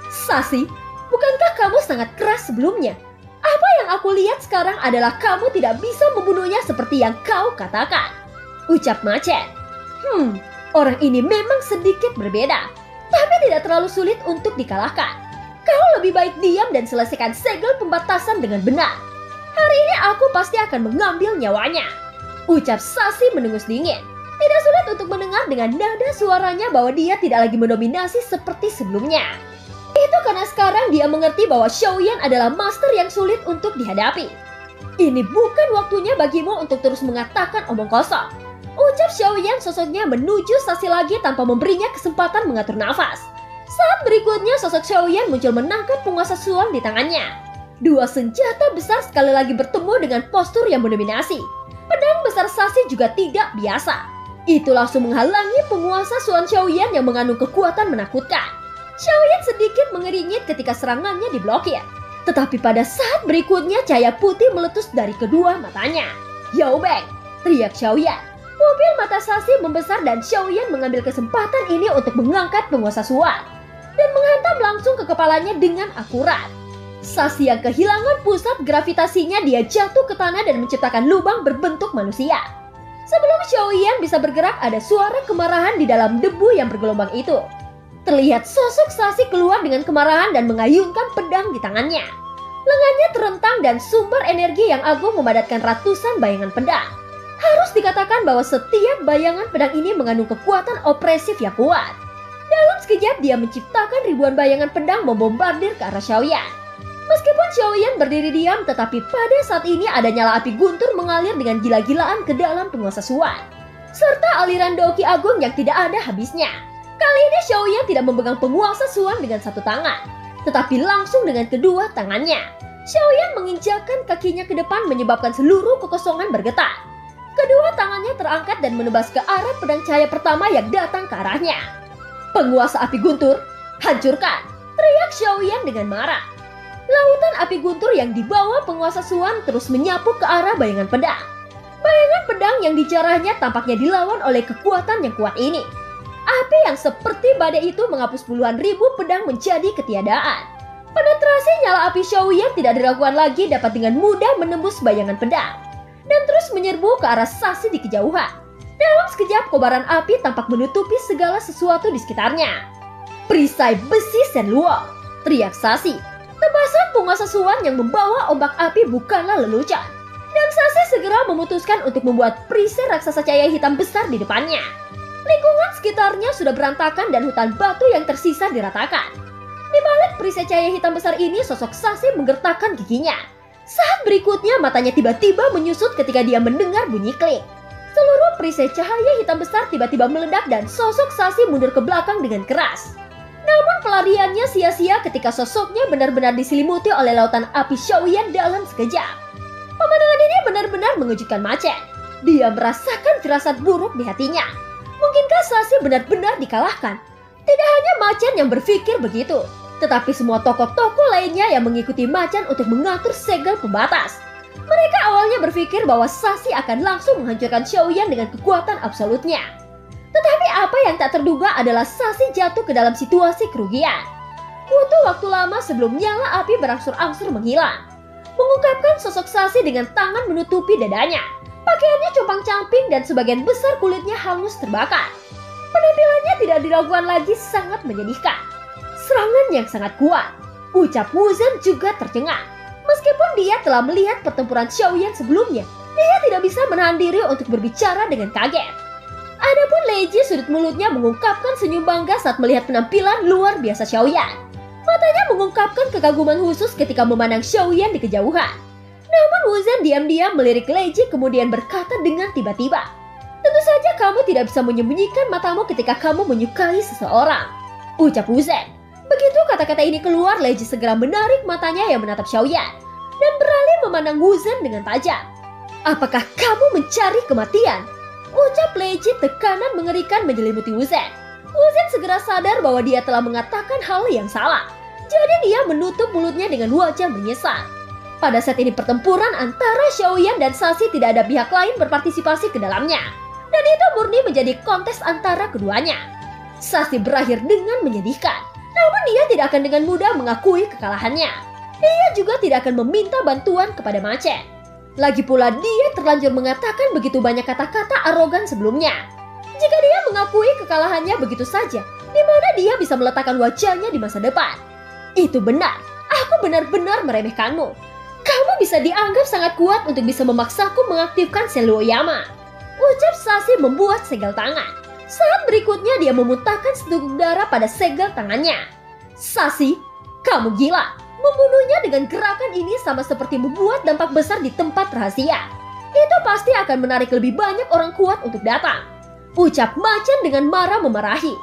Sasi, bukankah kamu sangat keras sebelumnya? Apa yang aku lihat sekarang adalah kamu tidak bisa membunuhnya seperti yang kau katakan, ucap Machen. Orang ini memang sedikit berbeda, tapi tidak terlalu sulit untuk dikalahkan. Kau lebih baik diam dan selesaikan segel pembatasan dengan benar. Hari ini aku pasti akan mengambil nyawanya, ucap Sasi mendengus dingin. Tidak sulit untuk mendengar dengan nada suaranya bahwa dia tidak lagi mendominasi seperti sebelumnya. Itu karena sekarang dia mengerti bahwa Xiaoyan adalah master yang sulit untuk dihadapi. Ini bukan waktunya bagimu untuk terus mengatakan omong kosong, ucap Xiaoyan sosoknya menuju Sasi lagi tanpa memberinya kesempatan mengatur nafas. Saat berikutnya sosok Xiaoyan muncul menangkap penguasa Suan di tangannya. Dua senjata besar sekali lagi bertemu dengan postur yang mendominasi. Pedang besar Sasi juga tidak biasa. Itu langsung menghalangi penguasa Suan Xiaoyan yang mengandung kekuatan menakutkan. Xiaoyan sedikit mengeringit ketika serangannya diblokir. Tetapi pada saat berikutnya cahaya putih meletus dari kedua matanya. Yao Beng, teriak Xiaoyan. Pupil mata Sasi membesar dan Xiaoyan mengambil kesempatan ini untuk mengangkat penguasa Suan dan menghantam langsung ke kepalanya dengan akurat. Sasi yang kehilangan pusat gravitasinya, dia jatuh ke tanah dan menciptakan lubang berbentuk manusia. Sebelum Xiaoyan bisa bergerak, ada suara kemarahan di dalam debu yang bergelombang itu. Terlihat sosok Sasi keluar dengan kemarahan dan mengayunkan pedang di tangannya. Lengannya terentang dan sumber energi yang agung memadatkan ratusan bayangan pedang. Harus dikatakan bahwa setiap bayangan pedang ini mengandung kekuatan opresif yang kuat. Dalam sekejap dia menciptakan ribuan bayangan pedang membombardir ke arah Xiaoyan. Meskipun Xiaoyan berdiri diam, tetapi pada saat ini ada nyala api guntur mengalir dengan gila-gilaan ke dalam penguasa Suan, serta aliran Doki Agung yang tidak ada habisnya. Kali ini Xiaoyan tidak memegang penguasa Suan dengan satu tangan, tetapi langsung dengan kedua tangannya. Xiaoyan menginjakkan kakinya ke depan menyebabkan seluruh kekosongan bergetar. Kedua tangannya terangkat dan menebas ke arah pedang cahaya pertama yang datang ke arahnya. Penguasa api guntur, hancurkan, teriak Xiaoyan dengan marah. Lautan api guntur yang dibawa penguasa Suan terus menyapu ke arah bayangan pedang. Bayangan pedang yang dijarahnya tampaknya dilawan oleh kekuatan yang kuat ini. Api yang seperti badai itu menghapus puluhan ribu pedang menjadi ketiadaan. Penetrasi nyala api Xiaoyan tidak diragukan lagi, dapat dengan mudah menembus bayangan pedang dan terus menyerbu ke arah Sasi di kejauhan. Dalam sekejap kobaran api tampak menutupi segala sesuatu di sekitarnya. Perisai besi Shenluo, teriak Sasi. Tebasan penguasa Suan yang membawa ombak api bukanlah lelucon, dan Sasi segera memutuskan untuk membuat perisai raksasa cahaya hitam besar di depannya. Lingkungan sekitarnya sudah berantakan dan hutan batu yang tersisa diratakan. Di balik perisai cahaya hitam besar ini, sosok Sasi menggertakkan giginya. Saat berikutnya matanya tiba-tiba menyusut ketika dia mendengar bunyi klik. Seluruh perisai cahaya hitam besar tiba-tiba meledak dan sosok Sasi mundur ke belakang dengan keras. Namun pelariannya sia-sia ketika sosoknya benar-benar diselimuti oleh lautan api Xiaoyan dalam sekejap. Pemandangan ini benar-benar mengejutkan Machen. Dia merasakan firasat buruk di hatinya. Mungkinkah Sasi benar-benar dikalahkan? Tidak hanya Machen yang berpikir begitu, tetapi semua tokoh-tokoh lainnya yang mengikuti Machen untuk mengatur segel pembatas. Mereka awalnya berpikir bahwa Sasi akan langsung menghancurkan Xiaoyan dengan kekuatan absolutnya. Tetapi apa yang tak terduga adalah Sasi jatuh ke dalam situasi kerugian. Butuh waktu lama sebelum nyala api berangsur-angsur menghilang. Mengungkapkan sosok Sasi dengan tangan menutupi dadanya. Pakaiannya compang-camping dan sebagian besar kulitnya hangus terbakar. Penampilannya tidak diragukan lagi sangat menyedihkan. Serangan yang sangat kuat. Ucap Wu Zhen juga tercengang. Meskipun dia telah melihat pertempuran Xiaoyan sebelumnya, dia tidak bisa menahan diri untuk berbicara dengan kaget. Adapun Lei Ji, sudut mulutnya mengungkapkan senyum bangga saat melihat penampilan luar biasa Xiaoyan. Matanya mengungkapkan kekaguman khusus ketika memandang Xiaoyan di kejauhan. Namun Wu Zhen diam-diam melirik Lei Ji kemudian berkata dengan tiba-tiba, "Tentu saja kamu tidak bisa menyembunyikan matamu ketika kamu menyukai seseorang," ucap Wu Zhen. Begitu kata-kata ini keluar, Lei Ji segera menarik matanya yang menatap Xiaoyan dan beralih memandang Wu Zhen dengan tajam. "Apakah kamu mencari kematian?" ucap Lei Ji, tekanan mengerikan menyelimuti Wu Zhen. Wu Zhen segera sadar bahwa dia telah mengatakan hal yang salah. Jadi dia menutup mulutnya dengan wajah menyesal. Pada saat ini pertempuran antara Xiaoyan dan Sasi tidak ada pihak lain berpartisipasi ke dalamnya. Dan itu murni menjadi kontes antara keduanya. Sasi berakhir dengan menyedihkan, namun dia tidak akan dengan mudah mengakui kekalahannya. Dia juga tidak akan meminta bantuan kepada Machen. Lagi pula dia terlanjur mengatakan begitu banyak kata-kata arogan sebelumnya. Jika dia mengakui kekalahannya begitu saja, di mana dia bisa meletakkan wajahnya di masa depan? Itu benar, aku benar-benar meremehkanmu. Kamu bisa dianggap sangat kuat untuk bisa memaksaku mengaktifkan sel Oyama. Ucap Sasi membuat segel tangan. Saat berikutnya dia memuntahkan seteguk darah pada segel tangannya. Sasi, kamu gila. Membunuhnya dengan gerakan ini sama seperti membuat dampak besar di tempat rahasia. Itu pasti akan menarik lebih banyak orang kuat untuk datang. Ucap Machen dengan marah memarahi.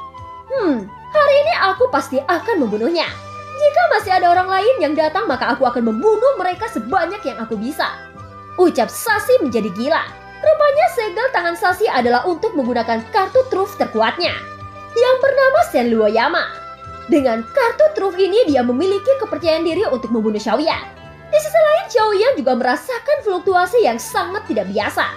Hari ini aku pasti akan membunuhnya. Jika masih ada orang lain yang datang, maka aku akan membunuh mereka sebanyak yang aku bisa. Ucap Sasi menjadi gila. Rupanya segel tangan Sasi adalah untuk menggunakan kartu truf terkuatnya, yang bernama Senluoyama. Dengan kartu truf ini dia memiliki kepercayaan diri untuk membunuh Xiaoyan. Di sisi lain, Xiaoyan juga merasakan fluktuasi yang sangat tidak biasa.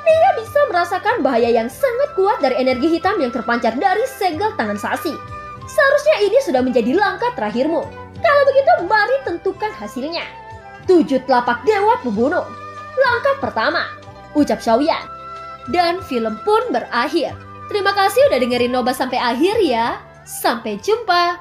Dia bisa merasakan bahaya yang sangat kuat dari energi hitam yang terpancar dari segel tangan Sasi. Seharusnya ini sudah menjadi langkah terakhirmu. Kalau begitu, mari tentukan hasilnya. 7 telapak dewa pembunuh. Langkah pertama, ucap Xiaoyan. Dan film pun berakhir. Terima kasih udah dengerin Noba sampai akhir ya. Sampai jumpa.